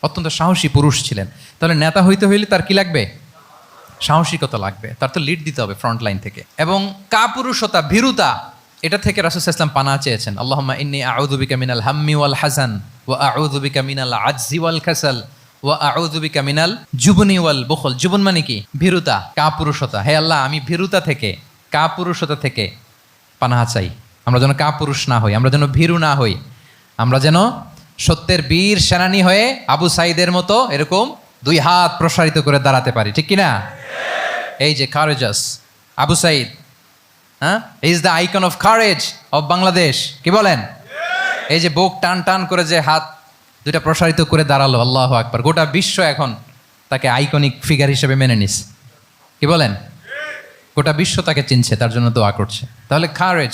অত্যন্ত সাহসী পুরুষ ছিলেন। তাহলে নেতা হইতে হইলে তার কি লাগবে? সাহসিকতা লাগবে, তার তো লিড দিতে হবে ফ্রন্ট লাইন থেকে। এবং কাপুরুষতা, ভীরুতা, এটা থেকে রাসূল সাল্লাল্লাহু আলাইহি ওয়াসাল্লাম পানা চেয়েছেন। আল্লাহুম্মা ইন্নী আউযু বিকা মিনাল হাম্মি ওয়াল হাযান ওয়া আউযু বিকা মিনাল আজজি ওয়াল কাসাল ওয়া আউযু বিকা মিনাল জুবনি ওয়াল বুখল। জুবন মানে কি? ভীরুতা, কাপুরুষতা। হে আল্লাহ, আমি ভীরুতা থেকে, কাপুরুষতা থেকে পানাহা চাই। আমরা যেন কাপুরুষ না হই, আমরা যেন ভীরু না হই, আমরা যেন সত্যের বীর সেনানী হয়ে আবু সাঈদের মতো এরকম 2 হাত প্রসারিত করে দাঁড়াতে পারি, ঠিক কিনা? এই যে কারেজাস আবু সাঈদ, হ্যাঁ, is the icon of courage of Bangladesh. কি বলেন? এই যে বুক টান টান করে যে হাত 2টা প্রসারিত করে দাঁড়ালো, আল্লাহু আকবার। গোটা বিশ্ব এখন তাকে আইকনিক ফিগার হিসেবে মেনে নিস। কি বলেন? গোটা বিশ্ব তাকে চিনছে, তার জন্য দোয়া করছে। তাহলে courage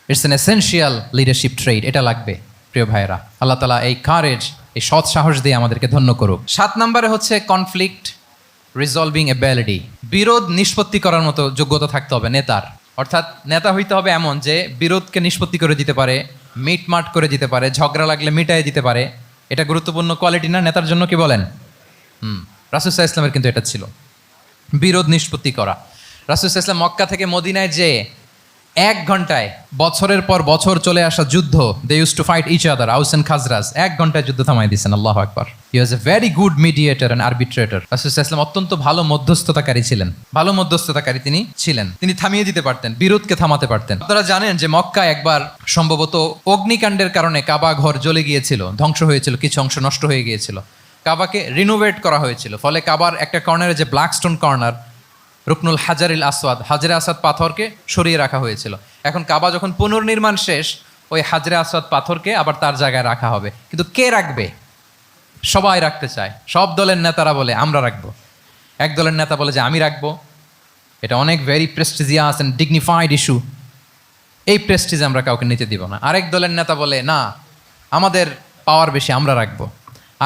it's an essential leadership trade, এটা লাগবে প্রিয় ভাইয়েরা। আল্লাহ তাআলা এই কারেজ, এই সৎ সাহস দিয়ে আমাদেরকে ধন্য করুক। 7 নম্বরে হচ্ছে কনফ্লিক্ট রিজলভিং এবিলিটি, বিরোধ নিষ্পত্তি করার মতো যোগ্যতা থাকতে হবে নেতার। অর্থাৎ নেতা হইতে হবে এমন যে বিরোধকে নিষ্পত্তি করে দিতে পারে, মিটমাট করে দিতে পারে, ঝগড়া লাগলে মিটাই দিতে পারে। এটা গুরুত্বপূর্ণ কোয়ালিটি না নেতার জন্য? কি বলেন? রাসূল সাল্লাল্লাহু আলাইহি ওয়াসাল্লামের কিন্তু এটা ছিল, বিরোধ নিষ্পত্তি করা। রাসূল সাল্লাল্লাহু আলাইহি ওয়াসাল্লাম মক্কা থেকে মদিনায় যে 1 ঘন্টায় বছরের পর বছর চলে আসা যুদ্ধ, they use to fight each other, Aus and Khazraj, 1 ঘন্টায় যুদ্ধ থামাই দিয়েছেন। আল্লাহু আকবার। He was a very good mediator and arbitrator. রাসূল সাল্লাল্লাহু আলাইহি ওয়াসাল্লাম অত্যন্ত ভালো মধ্যস্থতাকারী ছিলেন, ভালো মধ্যস্থতাকারী তিনি ছিলেন। তিনি থামিয়ে দিতে পারতেন, বিরোধকে থামাতে পারতেন। আপনারা জানেন যে মক্কায় একবার সম্ভবত অগ্নিকাণ্ডের কারণে কাবা ঘর জ্বলে গিয়েছিল, ধ্বংস হয়েছিল, কিছু অংশ নষ্ট হয়ে গিয়েছিল। কাবাকে রিনোভেট করা হয়েছিল, ফলে কাবার একটা কর্নারে যে ব্ল্যাক স্টোন কর্নার, রুকনুল হাজারিল আসওয়াদ, হাজরে আসাদ পাথরকে সরিয়ে রাখা হয়েছিল। এখন কাবা যখন পুনর্নির্মাণ শেষ, ওই হাজরে আসওয়াদ পাথরকে আবার তার জায়গায় রাখা হবে। কিন্তু কে রাখবে? সবাই রাখতে চায়, সব দলের নেতারা বলে আমরা রাখবো। এক দলের নেতা বলে যে আমি রাখবো, এটা অনেক very prestigious and dignified issue, এই প্রেস্টিজ আমরা কাউকে নিতে দিব না। আরেক দলের নেতা বলে না, আমাদের পাওয়ার বেশি, আমরা রাখবো।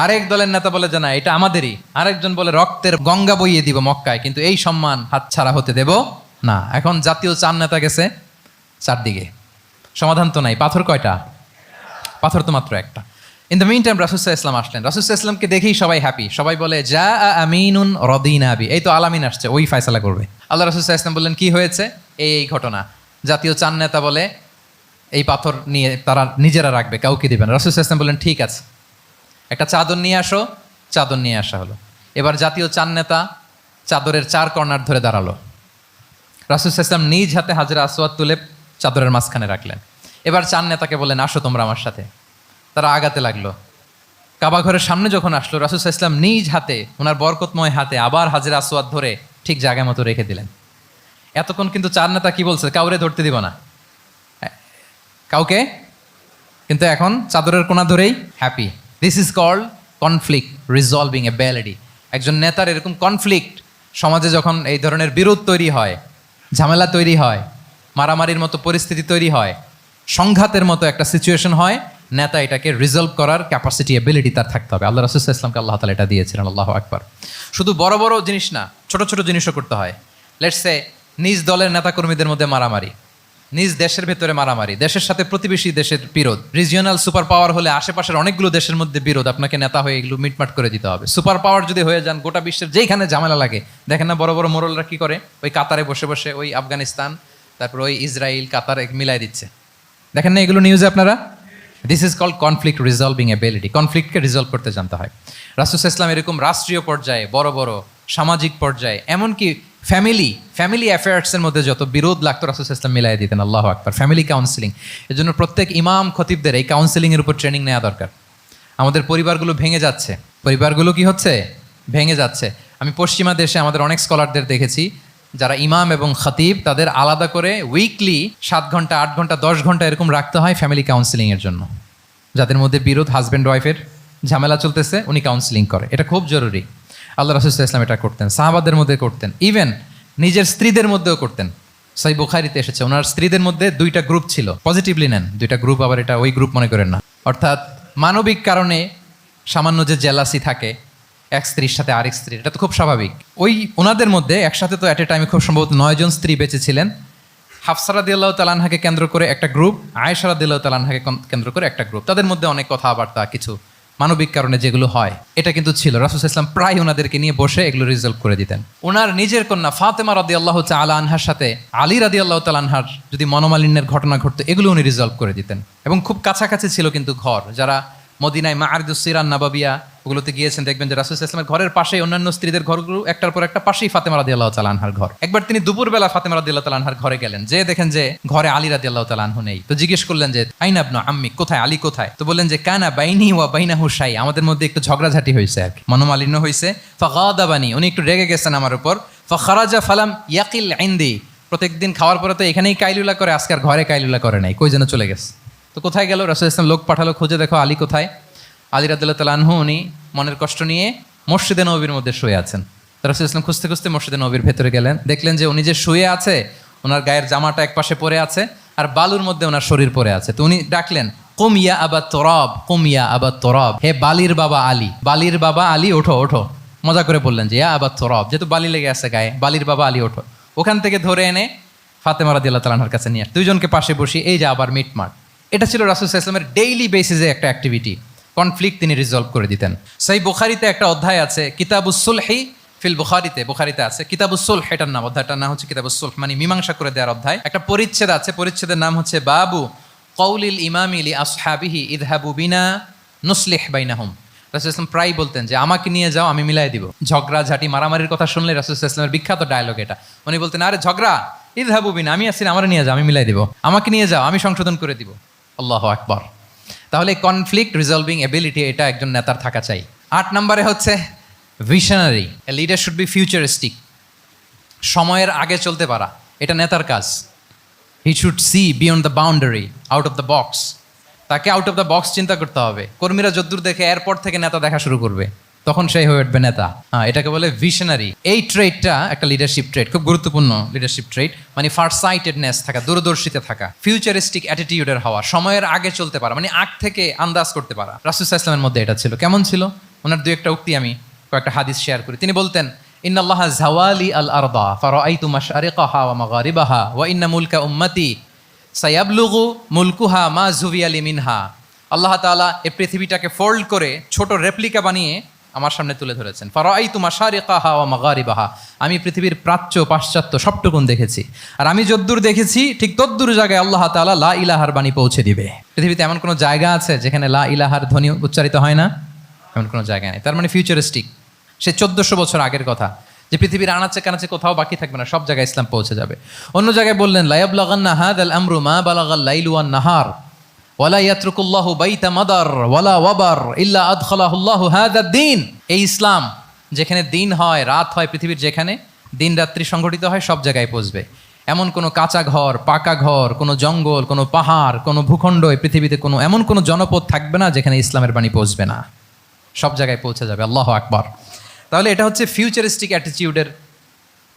আরেক দলের নেতা বলে যে না, এটা আমাদেরই। আরেকজন বলে রক্তের গঙ্গা বইয়ে দিব মক্কায়, কিন্তু এই সম্মান হাতছাড়া হতে দেব না। এখন জাতীয় চার নেতা গেছে চারদিকে, সমাধান তো নাই। পাথর কয়টা? পাথর তো মাত্র একটা। ইন দ্য মিন টাইম রাসূলুল্লাহ ইসলাম আসলেন। রাসূলুল্লাহ ইসলামকে দেখেই সবাই হ্যাপি, সবাই বলে যা আমিনুন রদিনা বি, এই তো আলামিন আসছে, ওই ফয়সালা করবে। আল্লাহ রাসূলুল্লাহ ইসলাম বললেন কি হয়েছে? এই ঘটনা। জাতীয় চার নেতা বলে এই পাথর নিয়ে তারা নিজেরা রাখবে, কাউকে দিবেন। রাসূলুল্লাহ ইসলাম বললেন ঠিক আছে, একটা চাদর নিয়ে আসো। চাদর নিয়ে আসা হলো। এবার জাতীয় চার নেতা চাদরের চার কর্নার ধরে দাঁড়ালো। রাসূলুল্লাহ ইসলাম নিজ হাতে হাজরে আসওয়াদ তুলে চাদরের মাঝখানে রাখলেন। এবার চার নেতাকে বললেন আসো তোমরা আমার সাথে। তারা আগাতে লাগলো। কাবা ঘরের সামনে যখন আসলো, রাসূলুল্লাহ ইসলাম নিজ হাতে, ওনার বরকতময় হাতে আবার হাজরে আসওয়াদ ধরে ঠিক জায়গা মতো রেখে দিলেন। এতক্ষণ কিন্তু চার নেতা কি বলছে? কাউরে ধরতে দিব না, কাউকে। কিন্তু এখন চাদরের কোনা ধরেই happy. This is called conflict resolving ability. একজন নেতার এরকম কনফ্লিক্ট, সমাজে যখন এই ধরনের বিরোধ তৈরি হয়, ঝামেলা তৈরি হয়, মারামারির মতো পরিস্থিতি তৈরি হয়, সংঘাতের মতো একটা সিচুয়েশন হয়, নেতা এটাকে রিজলভ করার ক্যাপাসিটি এবিলিটি তার থাকতে হবে। আল্লাহ রাসূলুল্লাহ ইসলামকে আল্লাহ তাআলা এটা দিয়েছিলেন। আল্লাহু আকবার। শুধু বড় বড় জিনিস না, ছোট ছোট জিনিসও করতে হয়। লেটস সে নিজ দলের নেতাকর্মীদের মধ্যে মারামারি, নিজ দেশের ভেতরে মারামারি, দেশের সাথে প্রতিবেশী দেশের বিরোধ, রিজিওনাল সুপার পাওয়ার হলে আশেপাশের অনেকগুলো দেশের মধ্যে বিরোধ, আপনাকে নেতা হয়ে এগুলো মিটমাট করে দিতে হবে। সুপার পাওয়ার যদি হয়ে যান, গোটা বিশ্বের যেখানে ঝামেলা লাগে, দেখেন না বড় বড় মোরলরা কি করে? ওই কাতারে বসে বসে ওই আফগানিস্তান, তারপর ওই ইসরায়েল, কাতার মিলাই দিচ্ছে, দেখেন না এগুলো নিউজে আপনারা? This is called conflict resolving ability. কনফ্লিক্টকে রিজলভ করতে জানতে হয়। রাসূলুল্লাহ ইসলাম এরকম রাষ্ট্রীয় পর্যায়ে, বড় বড় সামাজিক পর্যায়ে, এমনকি ফ্যামিলি অ্যাফেয়ার্সের মধ্যে যত বিরোধ লাগতো রাসূলুল্লাহ ইসলাম মিলাই দিতেন। আল্লাহু আকবার। ফ্যামিলি কাউন্সিলিং, এর জন্য প্রত্যেক ইমাম খতিবদের এই কাউন্সিলিংয়ের উপর ট্রেনিং নেওয়া দরকার। আমাদের পরিবারগুলো ভেঙে যাচ্ছে, পরিবারগুলো কি হচ্ছে? ভেঙে যাচ্ছে। আমি পশ্চিমা দেশে আমাদের অনেক স্কলারদের দেখেছি, যারা ইমাম এবং খতিব, তাদের আলাদা করে উইকলি 7 ঘন্টা 8 ঘন্টা 10 ঘন্টা এরকম রাখতে হয় ফ্যামিলি কাউন্সিলিংয়ের জন্য। যাদের মধ্যে বিরোধ, হাজব্যান্ড ওয়াইফের ঝামেলা চলতেছে, উনি কাউন্সিলিং করে। এটা খুব জরুরি। আল্লাহ রাসূলুল্লাহ ইসলাম এটা করতেন, সাহাবাদের মধ্যে করতেন, ইভেন নিজের স্ত্রীদের মধ্যেও করতেন। সহিহ বুখারীতে এসেছে, ওনার স্ত্রীদের মধ্যে 2টা গ্রুপ ছিল। পজিটিভলি নেন, 2টা গ্রুপ, আবার এটা ওই গ্রুপ মনে করেন না। অর্থাৎ মানবিক কারণে সামান্য যে জেলাসি থাকে এক স্ত্রীর সাথে আরেক স্ত্রীর, এটা তো খুব স্বাভাবিক। ওই ওনাদের মধ্যে একসাথে তো অ্যাট এ টাইমে খুব সম্ভবত 9 জন স্ত্রী বেঁচে ছিলেন। হাফসা রাদিয়াল্লাহু তাআলা আনহাকে কেন্দ্র করে একটা গ্রুপ, আয়েশা রাদিয়াল্লাহু তাআলা আনহাকে কেন্দ্র করে একটা গ্রুপ। তাদের মধ্যে অনেক কথাবার্তা, কিছু মানবিক কারণে যেগুলো হয়, এটা কিন্তু ছিল। রাসূলুল্লাহ ইসলাম প্রায় ওনাদেরকে নিয়ে বসে এগুলো রিজলভ করে দিতেন। ওনার নিজের কন্যা ফাতেমা রাদিয়াল্লাহু তাআলা আনহার সাথে আলী রাদিয়াল্লাহু তাআলা আনহার যদি মনোমালিন্যের ঘটনা ঘটতো, এগুলো উনি রিজলভ করে দিতেন। এবং খুব কাছাকাছি ছিল কিন্তু ঘর। যারা মদিনায় মাআরিদুস সিরান নাবাবিয়া ওগুলোতে গিয়েছেন, দেখবেন যে রাসূলুল্লাহ ইসলামের ঘরের পাশেই অন্যান্য স্ত্রীদের ঘরগুলো একটার পর একটা, পাশেই ফাতেমা রাদিয়াল্লাহু তাআলা আনহার ঘর। একবার তিনি দুপুরবেলা ফাতেমা রাদিয়াল্লাহু তাআলা আনহার ঘরে গেলেন, যে দেখেন যে ঘরে আলী রাদিয়াল্লাহু তাআলা আনহু নেই। তো জিজ্ঞেস করলেন যে আইনা ইবনু আম্মি, কোথায় আলী, কোথায়? তো বললেন যে কানা বাইনি ওয়া বাইনাহু শাই, আমাদের মধ্যে একটু ঝগড়াঝাটি হয়েছে, আর কি মনোমালিন্য হয়েছে। ফাগাদাবানি, উনি একটু রেগে গেছেন আমার উপর। ফাখারাজা ফালাম ইয়াকিল ইনদি, প্রত্যেকদিন খাওয়ার পরে তো এখানেই কাইলুলা করে, আজকে আর ঘরে কাইলুলা করে নাই, কই যেন চলে গেছে। তো কোথায় গেল? রাসূলুল্লাহ ইসলাম লোক পাঠালো, খুঁজে দেখো আলী কোথায়। আলী রাদিয়াল্লাহু তাআলা আনহু উনি মনের কষ্ট নিয়ে মসজিদে নববীর মধ্যে শুয়ে আছেন। রাসূলুল্লাহ ইসলাম খুঁজতে খুঁজতে মসজিদে নববীর ভেতরে গেলেন, দেখলেন যে উনি যে শুয়ে আছে, ওনার গায়ের জামাটা এক পাশে পড়ে আছে, আর বালুর মধ্যে ওনার শরীর পড়ে আছে। তো উনি ডাকলেন কুম ইয়া আবা তুরাব, কুম ইয়া আবা তুরাব, হে বালির বাবা আলী, বালির বাবা আলী, ওঠো ওঠো। মজা করে বললেন যে ইয়া আবা তুরাব, যেহেতু বালি লেগে আছে গায়ে, বালির বাবা আলী ওঠো। ওখান থেকে ধরে এনে ফাতেমা রাদিয়াল্লাহু তাআলা আনহার কাছে নিয়ে দুইজনকে পাশে বসি, এই যে আবার মিটমাট। এটা ছিল রাসূলুল্লাহ ইসলামের ডেইলি বেসিসে একটা অ্যাক্টিভিটি। কনফ্লিক্ট তিনি রিজলভ করে দিতেন। সহিহ বুখারীতে একটা অধ্যায় আছে, কিতাবুস সুলহি ফিল বুখারীতে আছে কিতাবুস সুলহ, এটার নাম, অধ্যায়টার নাম হচ্ছে কিতাবুস সুলহ, মানে মীমাংসা করে দেওয়ার অধ্যায়। একটা পরিচ্ছেদ আছে, পরিচ্ছেদের নাম হচ্ছে বাবু কওলিল ইমামি লি আসহাবিহি ইযহাবু বিনা নুসলিহ বাইনাহুম। রাসূলুল্লাহ ইসলাম প্রায় বলতেন যে আমাকে নিয়ে যাও, আমি মিলাই দিব। ঝগড়া ঝাঁটি মারামারির কথা শুনলে রাসূলুল্লাহ ইসলামের বিখ্যাত ডায়লগ এটা। উনি বলতেন আরে ঝগড়া, ইযহাবু বিনা, আমি আসছি, আমার নিয়ে যাও, আমি মিলাই দিব। আমাকে নিয়ে যাও, আমি সংশোধন করে দিব। আল্লাহু আকবার। তাহলে কনফ্লিক্ট রিজলভিং এবিলিটি এটা একজন নেতার থাকা চাই। 8 নম্বরে হচ্ছে visionary. A leader should be futuristic, সময়ের আগে চলতে পারা, এটা নেতার কাজ। He should see beyond the boundary, out of the box. তাকে আউট অফ দ্য বক্স চিন্তা করতে হবে। কর্মীরা যদ্দূর দেখে এরপর থেকে নেতা দেখা শুরু করবে, তখন সেই হয়ে উঠবে নেতা। এটাকে বলে ভিশনারি। এই ট্রেটটা একটা লিডারশিপ ট্রেট, খুব গুরুত্বপূর্ণ লিডারশিপ ট্রেট। মানে ফার সাইটেডনেস থাকা, দূরদর্শিতা থাকা, ফিউচারিস্টিক অ্যাটিটিউডের হওয়া, সময়ের আগে চলতে পারা, মানে আগ থেকে আন্দাজ করতে পারা। রাসূল সাল্লাল্লাহু আলাইহি ওয়াসাল্লামের মধ্যে এটা ছিল। কেমন ছিল? ওনার দুই একটা উক্তি আমি কয়েকটা হাদিস শেয়ার করি। তিনি বলতেন, ইন্নাল্লাহা যাওয়ালি আল আরদা ফারাআইতু মাশআরিকাহা ওয়া মাগারিবাহা ওয়া ইন্না মুলকা উম্মতি সায়াবলুগু মুলকুহা মা যুবিয়ালি মিনহা। আল্লাহ তাআলা এই পৃথিবীটাকে ফোল্ড করে ছোট রেপ্লিকা বানিয়ে আমার সামনে তুলে ধরেছেন। ফারাআইতু মাশারিকাহা ওয়া মাগারিবাহা, আমি পৃথিবীর প্রাচ্য পাশ্চাত্য সবটুকুন দেখেছি। আর আমি যদ্দূর দেখেছি ঠিক তদ্দূর জায়গায় আল্লাহ তাআলা লা ইলাহার বাণী পৌঁছে দিবে। পৃথিবীতে এমন কোনো জায়গা আছে যেখানে লা ইলাহার ধ্বনি উচ্চারিত হয় না? এমন কোনো জায়গা নেই। তার মানে ফিউচারিস্টিক। সে 1400 বছর আগের কথা, যে পৃথিবীর আনাচে কানাচে কোথাও বাকি থাকবে না, সব জায়গায় ইসলাম পৌঁছে যাবে। অন্য জায়গায় বললেন, লা ইয়াবলাগান্না হাযাল আমরু মা বালাগাল লাইলু ওয়ান নাহার ওয়ালা ইয়াতরুকুল্লাহু বাইতা মাদার ওয়ালা ওয়াবার ইল্লা আদখালাহুল্লাহু হাযা দ্বীন। এই ইসলাম যেখানে দিন হয়, রাত হয়, পৃথিবীর যেখানে দিন রাত্রি সংঘটিত হয়, সব জায়গায় পৌঁছবে। এমন কোনো কাঁচা ঘর, পাকা ঘর, কোনো জঙ্গল, কোনো পাহাড়, কোনো ভূখণ্ড, এই পৃথিবীতে কোনো এমন কোনো জনপদ থাকবে না যেখানে ইসলামের বাণী পৌঁছবে না। সব জায়গায় পৌঁছে যাবে। আল্লাহু আকবার। তাহলে এটা হচ্ছে ফিউচারিস্টিক অ্যাটিটিউডের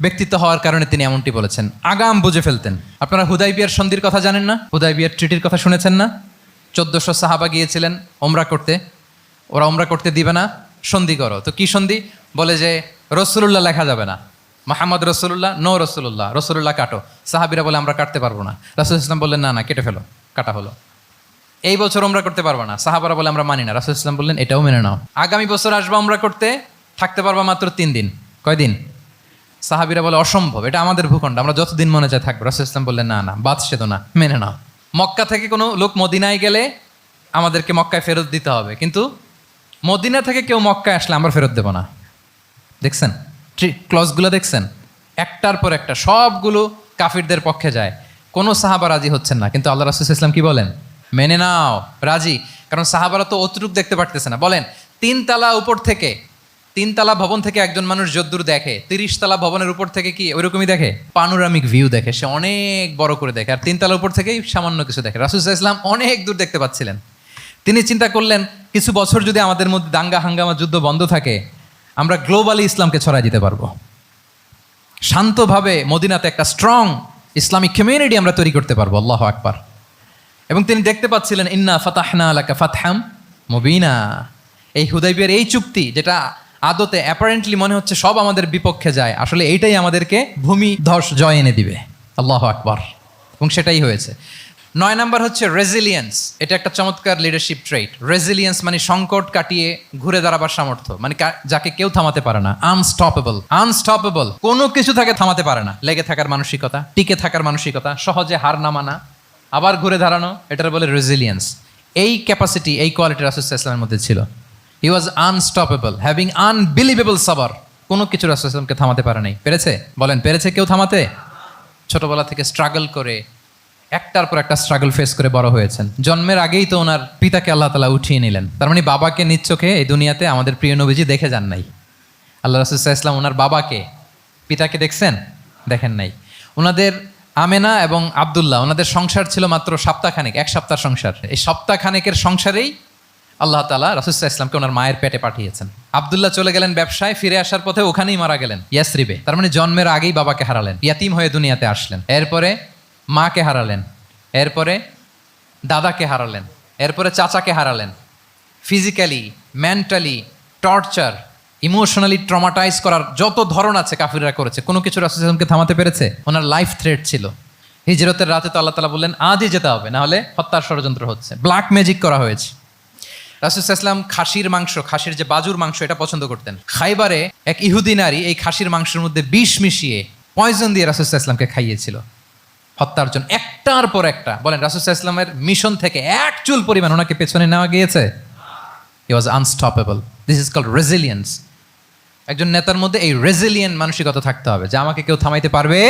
ব্যক্তিত্ব হওয়ার কারণে তিনি এমনটি বলেছেন। আগাম বুঝে ফেলতেন। আপনারা হুদাইবিয়ার সন্ধির কথা জানেন না? হুদাইবিয়ার ট্রিটির কথা শুনেছেন না? 1400 সাহাবা গিয়েছিলেন ওমরা করতে। ওরা ওমরা করতে দিবে না, সন্ধি করো। তো কি সন্ধি? বলে যে রসুলুল্লাহ লেখা যাবে না, মাহমদ রসুল্লাহ, নো রসুল্লাহ, রসুল্লাহ কাটো। সাহাবিরা বলে আমরা কাটতে পারবো না। রাসূল ইসলাম বললেন না না, কেটে ফেলো। কাটা হলো। এই বছর ওমরা করতে পারবো না, সাহাবারা বলে আমরা মানি না। রাসূল ইসলাম বললেন এটাও মেনে নাও। আগামী বছর আসবা ওমরা করতে, থাকতে পারবা মাত্র 3 দিন। কয়দিন? সাহাবিরা বলে অসম্ভব, এটা আমাদের ভূখণ্ড, আমরা যতদিন মনে চায় থাকবো। রাসূল ইসলাম বললেন না না, বাদ সেতো না, মেনে নাও। মক্কা থেকে কোনো লোক মদিনায় গেলে আমাদেরকে মক্কায় ফেরত দিতে হবে, কিন্তু মদিনা থেকে কেউ মক্কায় আসলে আমরা ফেরত দেবো না। দেখছেন ক্লজগুলো? দেখছেন একটার পর একটা সবগুলো কাফিরদের পক্ষে যায়। কোনো সাহাবা রাজি হচ্ছেন না, কিন্তু আল্লাহ রাসূল সাল্লাল্লাহু আলাইহি ওয়াসাল্লাম কি বলেন? মেনে নাও, রাজি। কারণ সাহাবারা তো অতটুক দেখতে পারতেছে না। বলেন 3 তালা উপর থেকে, 3 তালা ভবন থেকে একজন মানুষ যদ্দূর দেখে, 30 তালা ভবনের উপর থেকে কি ওইরকমই দেখে? পানোরামিক ভিউ দেখে, সে অনেক বড় করে দেখে। আর 3 তালা উপর থেকেই সামান্য কিছু দেখে। রাসূল সাল্লাল্লাহু আলাইহি ওয়াসাল্লাম অনেক দূর দেখতে পাচ্ছিলেন। তিনি চিন্তা করলেন, কিছু বছর যদি আমাদের মধ্যে দাঙ্গা হাঙ্গামা যুদ্ধ বন্ধ থাকে, আমরা গ্লোবালি ইসলামকে ছড়াই দিতে পারবো। শান্তভাবে মদিনাতে একটা স্ট্রং ইসলামিক কমিউনিটি আমরা তৈরি করতে পারবো। আল্লাহু আকবার। এবং তিনি দেখতে পাচ্ছিলেন, ইন্না ফাতাহনা লাকা ফাতহাম মুবিনা। এই হুদাইবিয়ার এই চুক্তি, যেটা আদতে অ্যাপারেন্টলি মনে হচ্ছে সব আমাদের বিপক্ষে যায়, আসলে এইটাই আমাদেরকে ভূমি ধস জয় এনে দিবে। আল্লাহু আকবার। এবং সেটাই হয়েছে। 9 নাম্বার হচ্ছে রেজিলিয়েন্স। এটা একটা চমৎকার লিডারশিপ ট্রেট। রেজিলিয়েন্স মানে সংকট কাটিয়ে ঘুরে দাঁড়াবার সামর্থ্য, মানে যাকে কেউ থামাতে পারে না। আনস্টপেবল, আনস্টপেবল, কোনো কিছু তাকে থামাতে পারে না। লেগে থাকার মানসিকতা, টিকে থাকার মানসিকতা, সহজে হার না মানা, আবার ঘুরে দাঁড়ানো, এটার বলে রেজিলিয়েন্স। এই ক্যাপাসিটি, এই কোয়ালিটি রাসূল সাল্লাল্লাহু আলাইহি ওয়াসাল্লামের মধ্যে ছিল। হি ওয়াজ আনস্টপেবল, হ্যাভিং আনবিলিভেবল সাবর। কোনো কিছু রাসূল সাল্লাল্লাহু আলাইহি ওয়াসাল্লামকে থামাতে পারে নাই। পেরেছে? বলেন, পেরেছে কেউ থামাতে? ছোটবেলা থেকে স্ট্রাগল করে, একটার পর একটা স্ট্রাগল ফেস করে বড় হয়েছেন। জন্মের আগেই তো ওনার পিতাকে আল্লাহ তাআলা উঠিয়ে নিলেন। তার মানে বাবাকে নিজ চোখে এই দুনিয়াতে আমাদের প্রিয় নবীজি দেখে যান নাই। আল্লাহ রাসূল সাল্লাল্লাহু আলাইহি ওয়াসাল্লাম ওনার বাবাকে, পিতাকে দেখছেন? দেখেন নাই। ওনাদের আমেনা এবং আব্দুল্লাহ, ওনাদের সংসার ছিল মাত্র সপ্তাহখানেক, 1 সপ্তাহ সংসার। এই সপ্তাহখানেকের সংসারেই আল্লাহ তাআলা রাসূল সাল্লাল্লাহু আলাইহি ওয়াসাল্লামকে ওনার মায়ের পেটে পাঠিয়েছেন। আব্দুল্লাহ চলে গেলেন ব্যবসায়, ফিরে আসার পথে ওখানেই মারা গেলেন, ইয়াসরিবে। তার মানে জন্মের আগেই বাবাকে হারালেন, ইয়াতিম হয়ে দুনিয়াতে আসলেন। এরপরে মাকে হারালেন, এরপরে দাদাকে হারালেন, এরপরে চাচাকে হারালেন। Physically, mentally torture, emotionally traumatise করার যত ধরন আছে কাফিররা করেছে। কোনো কিছু রাসূল সাল্লাল্লাহু আলাইহি ওয়াসাল্লামকে থামাতে পেরেছে? ওনার লাইফ থ্রেট ছিল। হিজরতের রাতে তো আল্লাহ তাআলা বললেন আজই যেতে হবে, না হলে হত্যার ষড়যন্ত্র হচ্ছে। ব্ল্যাক ম্যাজিক করা হয়েছে। রাসূল সাল্লাল্লাহু আলাইহি ওয়াসাল্লাম খাসির মাংস, খাসির যে বাজুর মাংস, এটা পছন্দ করতেন। খাইবারে এক ইহুদি নারী এই খাসির মাংসের মধ্যে বিষ মিশিয়ে, পয়জন দিয়ে রাসূল সাল্লাল্লাহু আলাইহি ওয়াসাল্লামকে খাইয়েছিল হত্যার জন্য। একটার পর একটা। বলেন, রাসূল সাল্লাল্লাহু আলাইহি ওয়াসাল্লামের মিশন থেকে এক চুল পরিমাণ ওনাকে পেছনে নেওয়া গিয়েছে? He was unstoppable. This is called resilience. একজন নেতার মধ্যে এই রেজিলিয়েন্ট মানসিকতা থাকতে হবে যে আমাকে কেউ থামাইতে পারবে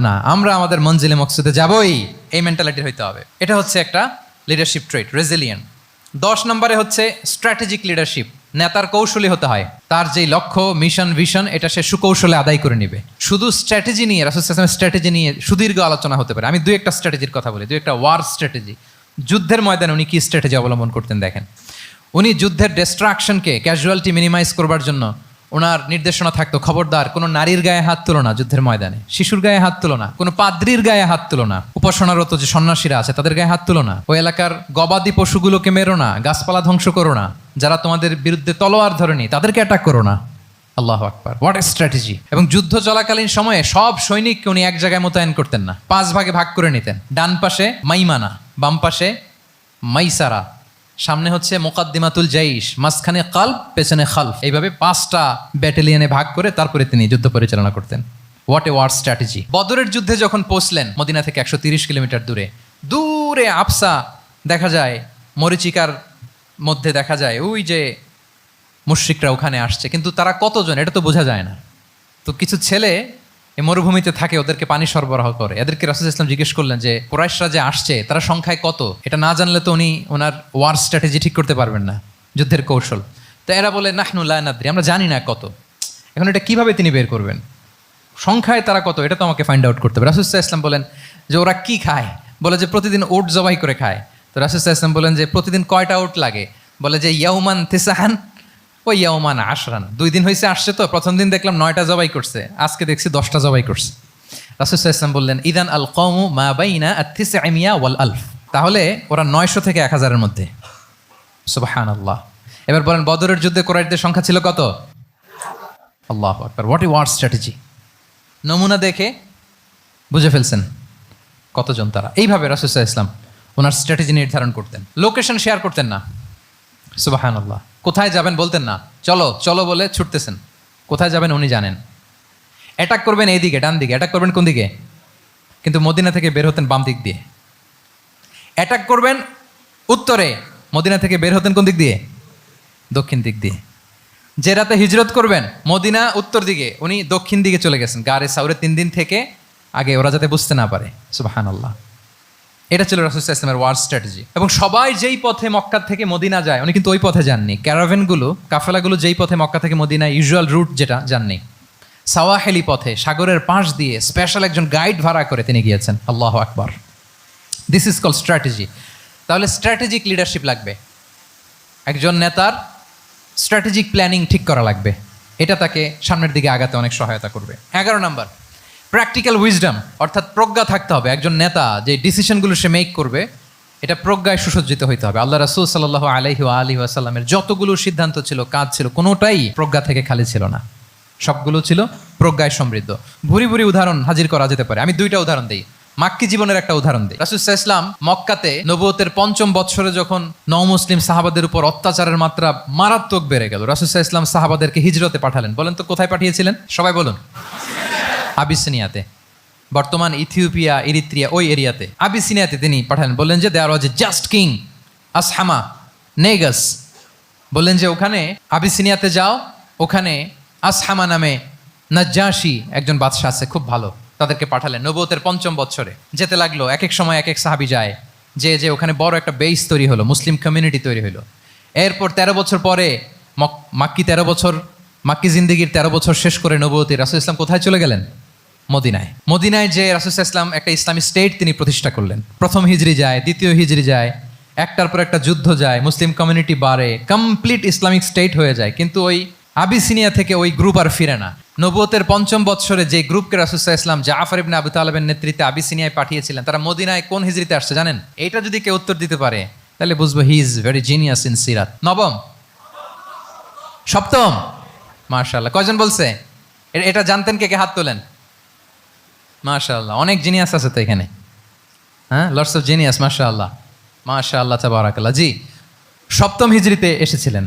না, আমরা আমাদের মঞ্জিলে মকসুদে যাবই, এই মেন্টালিটি হইতে হবে। এটা হচ্ছে একটা লিডারশিপ ট্রেট, রেজিলিয়েন্ট। 10 নম্বরে হচ্ছে স্ট্র্যাটেজিক লিডারশিপ। নেতার কৌশলী হতে হয়। তার যেই লক্ষ্য, মিশন, ভিশন, এটা সে সুকৌশলে আদায় করে নেবে। শুধু স্ট্র্যাটেজি নিয়ে, রাসূল সাল্লাল্লাহু আলাইহি ওয়াসাল্লামের স্ট্র্যাটেজি নিয়ে সুদীর্ঘ আলোচনা হতে পারে। আমি দুই একটা স্ট্র্যাটেজির কথা বলি, দুই একটা ওয়ার স্ট্র্যাটেজি। যুদ্ধের ময়দানে উনি কি স্ট্র্যাটেজি অবলম্বন করতেন দেখেন। উনি যুদ্ধের ডিস্ট্রাকশনকে, ক্যাজুয়ালিটি মিনিমাইজ করবার জন্য ওনার নির্দেশনা থাকতো, খবরদার কোনো নারীর গায়ে হাত তুলো না যুদ্ধের ময়দানে, শিশুর গায়ে হাত তুলো না, কোনো পাদ্রির গায়ে হাত তুলো না, উপাসনারত যে সন্ন্যাসীরা আছে তাদের গায়ে হাত তুলো না, ওই এলাকার গবাদি পশুগুলোকে মেরো না, গাছপালা ধ্বংস করো না, যারা তোমাদের বিরুদ্ধে তলোয়ার ধরেনি তাদেরকে অ্যাটাক করো না। আল্লাহু আকবার, হোয়াট এ স্ট্র্যাটেজি! এবং যুদ্ধ চলাকালীন সময়ে সব সৈনিককে উনি এক জায়গায় মোতায়েন করতেন না, 5 ভাগে ভাগ করে নিতেন। ডান পাশে মাইমানা, বাম পাশে মাইসারা, সামনে হচ্ছে মুকাদ্দিমাতুল জাইশ, মাঝখানে কালব, পেছনে খালফ। এইভাবে 5টা ব্যাটালিয়নে ভাগ করে তারপরে তিনি যুদ্ধ পরিচালনা করতেন। What a war strategy! বদরের যুদ্ধে যখন পৌঁছলেন মদিনা থেকে 130 কিলোমিটার দূরে, দূরে আফসা দেখা যায়, মরিচিকার মধ্যে দেখা যায় ওই যে মুশরিকরা ওখানে আসছে, কিন্তু তারা কতজন এটা তো বোঝা যায় না। তো কিছু ছেলে এই মরুভূমিতে থাকে, ওদেরকে পানি সরবরাহ করে। এদেরকে রাসূল ইসলাম জিজ্ঞেস করলেন যে কুরাইশরা যে আসছে তারা সংখ্যায় কত? এটা না জানলে তো উনি ওনার ওয়ার স্ট্র্যাটেজি ঠিক করতে পারবেন না, যুদ্ধের কৌশল। তো এরা বলে নাহনু লা নাদরি, আমরা জানি না কত। এখন এটা কিভাবে তিনি বের করবেন? সংখ্যায় তারা কত এটা তো আমাকে ফাইন্ড আউট করতে হবে। রাসূল ইসলাম বলেন যে ওরা কি খায়? বলে যে প্রতিদিন ওট জবাই করে খায়। তো রাসূল ইসলাম বলেন যে প্রতিদিন কয়টা ওট লাগে? বলে যে ইয়াউমান তিসআন ওই ইয়াউমান আশরান। 2 দিন হয়েছে আসছে, তো প্রথম দিন দেখলাম 9টা জবাই করছে, আজকে দেখছি 10টা জবাই করছে। রাসূল সাল্লাল্লাহু আলাইহি ওয়াসাল্লাম বললেন ইদান আল কওমু মা বাইনা আত-তিসআমিয়া ওয়াল আলফ, তাহলে ওরা 900 থেকে 1000-এর মধ্যে। সুবহানাল্লাহ। এবার বলেন বদরের যুদ্ধে কুরাইশদের সংখ্যা ছিল কত? আল্লাহু আকবার, হোয়াট এ ওয়ার স্ট্র্যাটেজি! নমুনা দেখে বুঝে ফেলছেন কতজন তারা। এইভাবে রাসূল সাল্লাল্লাহু আলাইহি ওয়াসাল্লাম ওনার স্ট্র্যাটেজি নির্ধারণ করতেন। লোকেশন শেয়ার করতেন না। সুবহানাল্লাহ। কোথায় যাবেন বলতেন না, চলো চলো বলে ছুটতেছেন। কোথায় যাবেন উনি জানেন। অ্যাটাক করবেন এই দিকে, ডান দিকে। অ্যাটাক করবেন কোন দিকে? কিন্তু মদিনা থেকে বের হতেন বাম দিক দিয়ে। অ্যাটাক করবেন উত্তরে, মদিনা থেকে বের হতেন কোন দিক দিয়ে? দক্ষিণ দিক দিয়ে। যে রাতে হিজরত করবেন মদিনা উত্তর দিকে, উনি দক্ষিণ দিকে চলে গেছেন গারে সাউরে 3 দিন থেকে আগে, ওরা যাতে বুঝতে না পারে। সুবহানাল্লাহ। এটা ছিল রাসূল সাল্লাল্লাহু আলাইহি ওয়াসাল্লামের ওয়ার স্ট্র্যাটেজি। এবং সবাই যেই পথে মক্কা থেকে মদিনা যায় উনি কিন্তু ওই পথে যাননি। ক্যারাভেনগুলো, কাফেলাগুলো যেই পথে মক্কা থেকে মদিনা ইউজুয়াল রুট যেটা, যাননি। সাওয়াহেলি পথে, সাগরের পাশ দিয়ে স্পেশাল একজন গাইড ভাড়া করে তিনি গিয়েছেন। আল্লাহু আকবার। This is call strategy. তাহলে স্ট্র্যাটেজিক লিডারশিপ লাগবে। একজন নেতার স্ট্র্যাটেজিক প্ল্যানিং ঠিক করা লাগবে। এটা তাকে সামনের দিকে আগাতে অনেক সহায়তা করবে। 11 নম্বর, প্র্যাকটিক্যাল উইজডম, অর্থাৎ প্রজ্ঞা থাকতে হবে। একজন নেতা যে ডিসিশনগুলো সে মেক করবে এটা প্রজ্ঞায় সুসজ্জিত হইতে হবে। আল্লাহ রাসূল সাল্লাল্লাহু আলাইহি ওয়া সাল্লামের যতগুলো সিদ্ধান্ত ছিল, কাজ ছিল, কোনোটাই প্রজ্ঞা থেকে খালি ছিল না, সবগুলো ছিল প্রজ্ঞায় সমৃদ্ধ। ভুরি ভুরি উদাহরণ হাজির করা যেতে পারে। আমি 2টা উদাহরণ দিই। মাক্কি জীবনের একটা উদাহরণ দিই। রাসূল সাল্লাল্লাহু আলাইহি ওয়াসাল্লাম মক্কাতে নবুয়তের 5ম বৎসরে যখন নও-মুসলিম সাহাবাদের উপর অত্যাচারের মাত্রা মারাত্মক বেড়ে গেল, রাসূল সাল্লাল্লাহু আলাইহি ওয়াসাল্লাম সাহাবাদেরকে হিজরতে পাঠালেন। বলেন তো কোথায় পাঠিয়েছিলেন? সবাই বলুন। আবিসিনিয়াতে, বর্তমান ইথিওপিয়া, ইরিত্রিয়া, ওই এরিয়াতে, আবিসিনিয়াতে তিনি পাঠালেন। বললেন যে দেয়ার ওয়াজ এ জাস্ট কিং আসহামা নেগাস। বললেন যে ওখানে আবিসিনিয়াতে যাও, ওখানে আসহামা নামে নাজ্জাশী একজন বাদশা আছে, খুব ভালো। তাদেরকে পাঠালেন নবুয়তের 5ম বৎসরে। যেতে লাগলো, এক এক সময় এক এক সাহাবী যায়, যে ওখানে বড় একটা বেস তৈরি হলো, মুসলিম কমিউনিটি তৈরি হলো। এরপর 13 বছর পরে মাক্কি 13 বছর, মাক্কি জিন্দেগির 13 বছর শেষ করে নবুয়তী রাসূল ইসলাম কোথায় চলে গেলেন? মদিনায়। মদিনায় যে রাসূল ইসলাম একটা ইসলামী স্টেট তিনি প্রতিষ্ঠা করলেন। 1ম হিজরি যায়, 2য় হিজরি যায়, একটার পর একটা যুদ্ধ যায়, মুসলিম কমিউনিটি বাড়ে, কমপ্লিট ইসলামিক স্টেট হয়ে যায়। কিন্তু ওই আবিসিনিয়া থেকে ওই গ্রুপ আর ফিরে না। নবুয়তের 5ম বৎসরে যে গ্রুপকে রাসূল ইসলাম জাফর ইবনে আবু তালেবের নেতৃত্বে আবিসিনিয়ায় পাঠিয়েছিলেন, তারা মদিনায় কোন হিজরিতে আসছে জানেন? এটা যদি কেউ উত্তর দিতে পারে তাহলে বুঝবো he is very genius in সিরাত। 9ম, 7ম। মাশাআল্লাহ। কয়জন বলছে? এটা জানতেন কে কে? হাত তোলেন। মাশাআল্লাহ, অনেক জিনিয়াস আছে তো এখানে। হ্যাঁ, লটস অফ জিনিয়াস। মাশাআল্লাহ, মাশাআল্লাহ, তাবারাকাল্লাহ। জি, 7ম হিজরিতে এসেছিলেন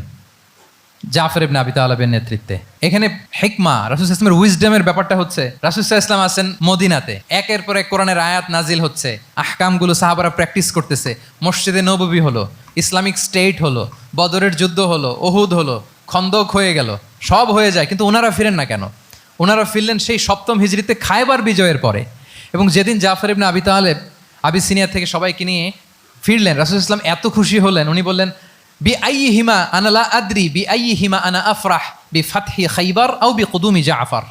জাফর ইবনে আবি তালেবের নেতৃত্বে। এখানে হিকমা, রাসূল সাল্লাল্লাহু আলাইহি ওয়াসাল্লামের উইজডমের ব্যাপারটা হচ্ছে রাসূল সাল্লাল্লাহু আলাইহি ওয়াসাল্লাম আছেন মদিনাতে, একের পর এক কোরআনের আয়াত নাজিল হচ্ছে, আহকামগুলো সাহাবারা প্র্যাকটিস করতেছে, মসজিদে নববী হলো, ইসলামিক স্টেট হলো, বদরের যুদ্ধ হলো, উহুদ হলো, খন্দক হয়ে গেল, সব হয়ে যায়। কিন্তু ওনারা ফিরেন না কেন? ওনারা ফিরলেন সেই 7ম হিজরিতে খায়বার বিজয়ের পরে। এবং যেদিন জাফর ইবনে আবি তালেব আবিসিনিয়া থেকে সবাইকে নিয়ে ফিরলেন, রাসূল সাল্লাল্লাহু আলাইহি ওয়াসাল্লাম এত খুশি হলেন, উনি বললেন বিআইয়িহিমা আনা লা আদরি বিআইয়িহিমা আনা আফরাহ বিফাতহি খাইবার আও বিকুদুমি জাফর।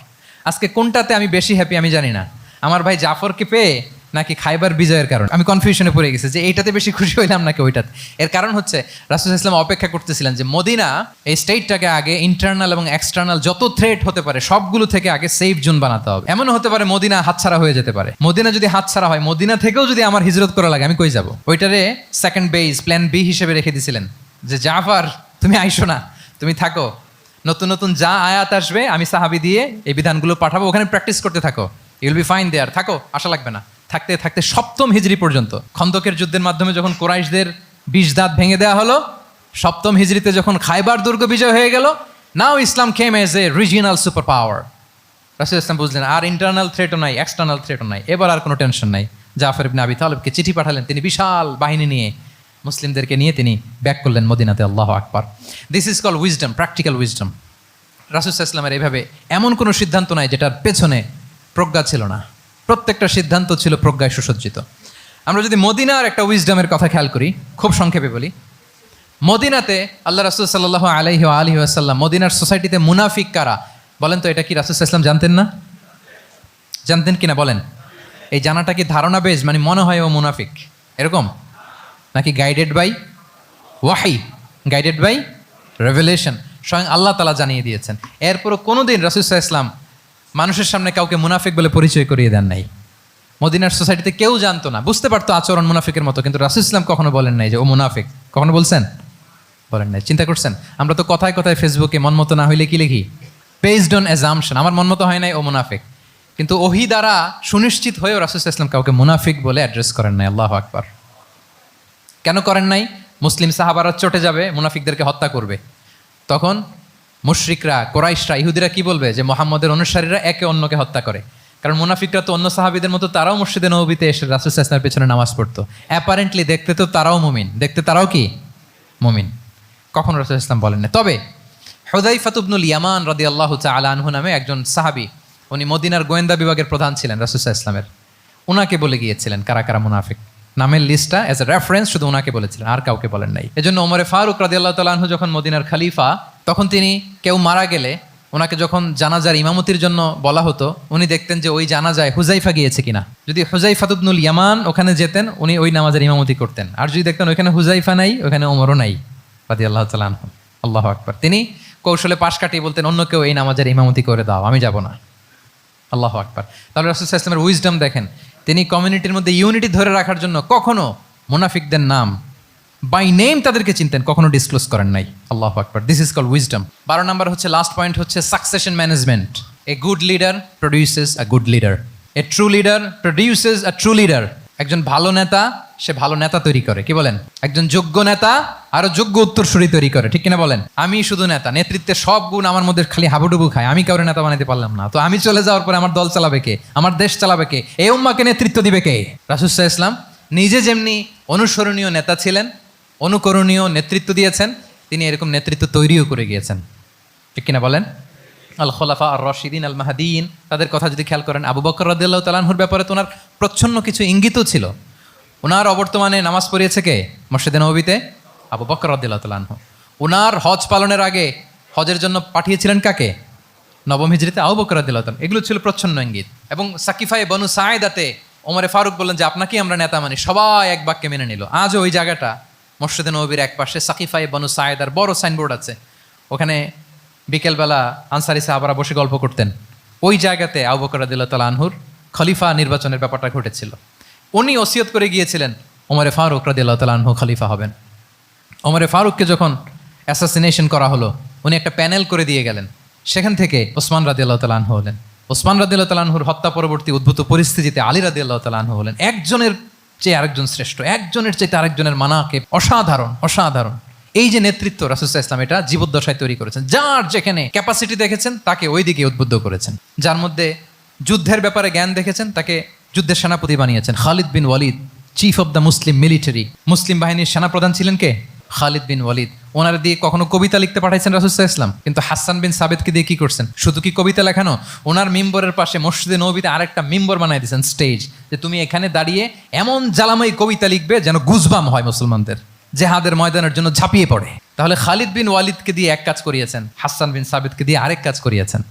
আজকে কোনটাতে আমি বেশি হ্যাপি আমি জানি না, আমার ভাই জাফরকে পেয়ে নাকি খাইবার বিজয়ের কারণ। আমি কনফিউশনে পড়ে গেছি যে এইটাতে বেশি খুশি হইলাম নাকি ওইটাতে। এর কারণ হচ্ছে রাসূল ইসলাম অপেক্ষা করতেছিলেন যে মদিনা এই স্টেটটাকে আগে ইন্টারনাল এবং এক্সটার্নাল যত থ্রেট হতে পারে সবগুলো থেকে আগে সেফ জোন বানাতে হবে। এমনও হতে পারে মদিনা হাতছাড়া হয়ে যেতে পারে। মদিনা যদি হাতছাড়া হয়, মদিনা থেকেও যদি আমার হিজরত করা লাগে, আমি কই যাব? ওইটারে সেকেন্ড বেস, প্ল্যান বি হিসেবে রেখে দিয়েছিলেন যে জাফর তুমি আইসো না, তুমি থাকো, নতুন নতুন যা আয়াত আসবে আমি সাহাবী দিয়ে এই বিধানগুলো পাঠাবো, ওখানে প্র্যাকটিস করতে থাকো, ইউ উইল বি ফাইন দেয়ার, থাকো, আশা লাগবে না। থাকতে থাকতে সপ্তম হিজরি পর্যন্ত, খন্দকের যুদ্ধের মাধ্যমে যখন কুরাইশদের 20 দাঁত ভেঙে দেওয়া হলো, সপ্তম হিজরিতে যখন খাইবার দুর্গ বিজয় হয়ে গেল, now Islam came as a regional super power. রাসূল ইসলাম বুঝলেন আর ইন্টারনাল থ্রেটও নাই, এক্সটার্নাল থ্রেটও নাই, এবার আর কোনো টেনশন নাই। জাফর ইবনে আবি তালেবকে চিঠি পাঠালেন, তিনি বিশাল বাহিনী নিয়ে মুসলিমদেরকে নিয়ে তিনি ব্যাক করলেন মদিনাতে। আল্লাহু আকবার। This is call wisdom, practical wisdom. রাসূল ইসলামের এইভাবে এমন কোনো সিদ্ধান্ত নাই যেটার পেছনে প্রজ্ঞা ছিল না, প্রত্যেকটা সিদ্ধান্ত ছিল প্রজ্ঞায় সুসজ্জিত। আমরা যদি মদিনার একটা উইজডমের কথা খেয়াল করি, খুব সংক্ষেপে বলি, মদিনাতে আল্লাহ রাসূল সাল্লাল্লাহু আলাইহি ওয়া আলিহি ওয়াসাল্লাম, মদিনার সোসাইটিতে মুনাফিক কারা বলেন তো? এটা কি রাসূল সাল্লাল্লাহু আলাইহি ওয়াসাল্লাম জানতেন না? জানতেন কিনা বলেন? এই জানাটা কি ধারণা বেজ, মানে মনে হয় ও মুনাফিক এরকম, নাকি গাইডেড বাই ওয়াহি, গাইডেড বাই রেভেলেশন? স্বয়ং আল্লাহ তাআলা জানিয়ে দিয়েছেন। এরপরও কোনোদিন রাসূল সাল্লাল্লাহু আলাইহি ওয়াসাল্লাম মানুষের সামনে কাউকে মুনাফিক বলে পরিচয় করিয়ে দেন নাই। মদিনার সোসাইটিতে কেউ জানতো না, বুঝতে পারতো আচরণ মুনাফিকের মতো, কিন্তু রাসূল ইসলাম কখনো বলেন নাই যে ও মুনাফিক। কখনো বলছেন? বলেন নাই। চিন্তা করছেন? আমরা তো কথায় কথায় ফেসবুকে মন মতো না হইলে কি লিখি? বেসড অন অ্যাজাম্পশন, আমার মন মতো হয় নাই, ও মুনাফিক। কিন্তু ওহী দ্বারা সুনিশ্চিত হয়েও রাসূল ইসলাম কাউকে মুনাফিক বলে অ্যাড্রেস করেন নাই। আল্লাহু আকবার। কেন করেন নাই? মুসলিম সাহাবারা চটে যাবে, মুনাফিকদেরকে হত্যা করবে। তখন মুশরিকরা, কোরাইশরা, ইহুদিরা কি বলবে? যে মুহাম্মদের অনুসারীরা একে অন্যকে হত্যা করে। কারণ মুনাফিকরা তো অন্য সাহাবীদের মতো তারাও মসজিদে নববীতে এসে রাসূল সাল্লাল্লাহু আলাইহি ওয়াসাল্লামের পেছনে নামাজ পড়তো। অ্যাপারেন্টলি দেখতে তো তারাও মুমিন, দেখতে তারাও কি মুমিন। কখনো রাসূল সাল্লাল্লাহু আলাইহি ওয়াসাল্লাম বলেন না। তবে হুযায়ফা ইবনুল ইয়ামান রাদিয়াল্লাহু তাআলা আনহু নামে একজন সাহাবী, উনি মদিনার গোয়েন্দা বিভাগের প্রধান ছিলেন রাসূল সাল্লাল্লাহু আলাইহি ওয়াসাল্লামের। উনাকে বলে গিয়েছিলেন কারা কারা মুনাফিক, নামের লিস্টটা অ্যাজ এ রেফারেন্স শুধু উনাকে বলেছিলেন, আর কাউকে বলেন নাই। এজন্য ওমরে ফারুক রাদিয়াল্লাহু তাআলা আনহু যখন মদিনার খলিফা, তখন তিনি কেউ মারা গেলে ওনাকে যখন জানাজার ইমামতির জন্য বলা হতো, উনি দেখতেন যে ওই জানাজায় হুযায়ফা গিয়েছে কিনা। যদি হুযায়ফা ইবনুল ইয়ামান ওখানে যেতেন, উনি ওই নামাজের ইমামতি করতেন। আর যদি দেখতেন ওইখানে হুযায়ফা নাই, ওখানে ওমরও নাই রাদিয়াল্লাহু তাআলা আনহু, আল্লাহু আকবার, তিনি কৌশলে পাশ কাটিয়ে বলতেন অন্য কেউ এই নামাজের ইমামতি করে দাও, আমি যাব না। আল্লাহু আকবার। তাহলে রাসূল সাল্লাল্লাহু আলাইহি ওয়াসাল্লামের উইজডম দেখেন, তিনি কমিউনিটির মধ্যে ইউনিটি ধরে রাখার জন্য কখনো মুনাফিকদের নাম বাই নেম তাদেরকে চিনতেন, কখনো ডিসক্লোজ করেন নাই। আল্লাহু আকবার। This is called wisdom. 12 number হচ্ছে, লাস্ট পয়েন্ট হচ্ছে succession management. A good leader produces a good leader, a true leader produces a true leader. একজন ভালো নেতা সে ভালো নেতা তৈরি করে, কি বলেন? একজন যোগ্য নেতা আরো যোগ্য উত্তরসূরি তৈরি করে, ঠিক কিনা বলেন? আমি শুধু নেতা, নেতৃত্বের সব গুণ আমার মধ্যে খালি হাবুডুবু খায়, আমি কাউরে নেতা বানাতে পারলাম না, তো আমি চলে যাওয়ার পরে আমার দল চালাবে কে? আমার দেশ চালাবে কে? এই উম্মাহকে নেতৃত্ব দিবে কে? রাসূল সাল্লাল্লাহু আলাইহি ওয়াসাল্লাম নিজে যেমনি অনুসরণীয় নেতা ছিলেন, অনুকরণীয় নেতৃত্ব দিয়েছেন, তিনি এরকম নেতৃত্ব তৈরিও করে গিয়েছেন, ঠিক কিনা বলেন? আল খোলাফা আর রশিদিন আল মাহদিন, তাদের কথা যদি খেয়াল করেন, আবু বকর রাদিয়াল্লাহু তাআলা আনহুর ব্যাপারে তো ওনার প্রচ্ছন্ন কিছু ইঙ্গিতও ছিল। ওনার অবর্তমানে নামাজ পড়িয়েছে কে মসজিদে নববীতে? আবু বকর রাদিয়াল্লাহু তাআলা আনহু। ওনার হজ পালনের আগে হজের জন্য পাঠিয়েছিলেন কাকে? নবম হিজরিতে আবু বকর রাদিয়াল্লাহু তাআলা। এগুলো ছিল প্রচ্ছন্ন ইঙ্গিত। এবং সাকিফায়ে বনু সাঈদাতে ওমরে ফারুক বললেন যে আপনাকেই আমরা নেতা মানি, সবাই এক বাক্যে মেনে নিল। আজও ওই জায়গাটা মসজিদে নববীর এক পাশে সাকিফায়ে বনু সাঈদার বড় সাইনবোর্ড আছে, ওখানে বিকেলবেলা আনসারি সাহাবারা বসে গল্প করতেন। ওই জায়গাতে আবু বকর রাদিয়াল্লাহু তাআলা আনহুর খলিফা নির্বাচনের ব্যাপারটা ঘটেছিল। উনি ওসিয়ত করে গিয়েছিলেন ওমরে ফারুক রাদিয়াল্লাহু তাআলা আনহু খলিফা হবেন। ওমরে ফারুককে যখন অ্যাসাসিনেশন করা হলো, উনি একটা প্যানেল করে দিয়ে গেলেন, সেখান থেকে ওসমান রাদিয়াল্লাহু তাআলা আনহু হলেন। ওসমান রাদিয়াল্লাহু তাআলা আনহুর হত্যা পরবর্তী উদ্ভূত পরিস্থিতিতে আলী রাদিয়াল্লাহু তাআলা আনহু হলেন। একজনের চেয়ে আরেকজন শ্রেষ্ঠ, একজনের চেয়ে আরেকজনের মানাকে অসাধারণ, অসাধারণ। এই যে নেতৃত্ব রাসূল সাল্লাল্লাহু আলাইহি ওয়াসাল্লাম এটা জীবদ্দশায় তৈরি করেছেন। যার যেখানে ক্যাপাসিটি দেখেছেন তাকে ওই দিকে উদ্বুদ্ধ করেছেন। যার মধ্যে যুদ্ধের ব্যাপারে জ্ঞান দেখেছেন তাকে যুদ্ধের সেনাপতি বানিয়েছেন। Khalid bin Walid, chief of the Muslim military, মুসলিম বাহিনীর সেনাপ্রধান ছিলেন কে? খালিদ বিন ওয়ালিদ। ওনার দিয়ে কখনো কবিতা লিখতে পাঠাইছেন রাসূল সাল্লাল্লাহু আলাইহি ওয়াসাল্লাম। কিন্তু হাসান বিন সাবিতকে দিয়ে কি করছেন? শুধু কি কবিতা লেখানো, ওনার মিম্বরের পাশে মসজিদে নববীতে আরেকটা মিম্বর বানাই দিয়েছেন, স্টেজ, যে তুমি এখানে দাঁড়িয়ে এমন জ্বালাময়ী কবিতা লিখবে যেন গুজবাম হয় মুসলমানদের, জেহাদের ময়দানের জন্য ঝাঁপিয়ে পড়ে। তাহলে খালিদ বিন ওয়ালিদকে দিয়ে এক কাজ করিয়েছেন, হাসান বিন সাবিতকে দিয়ে আরেক কাজ করিয়েছেন।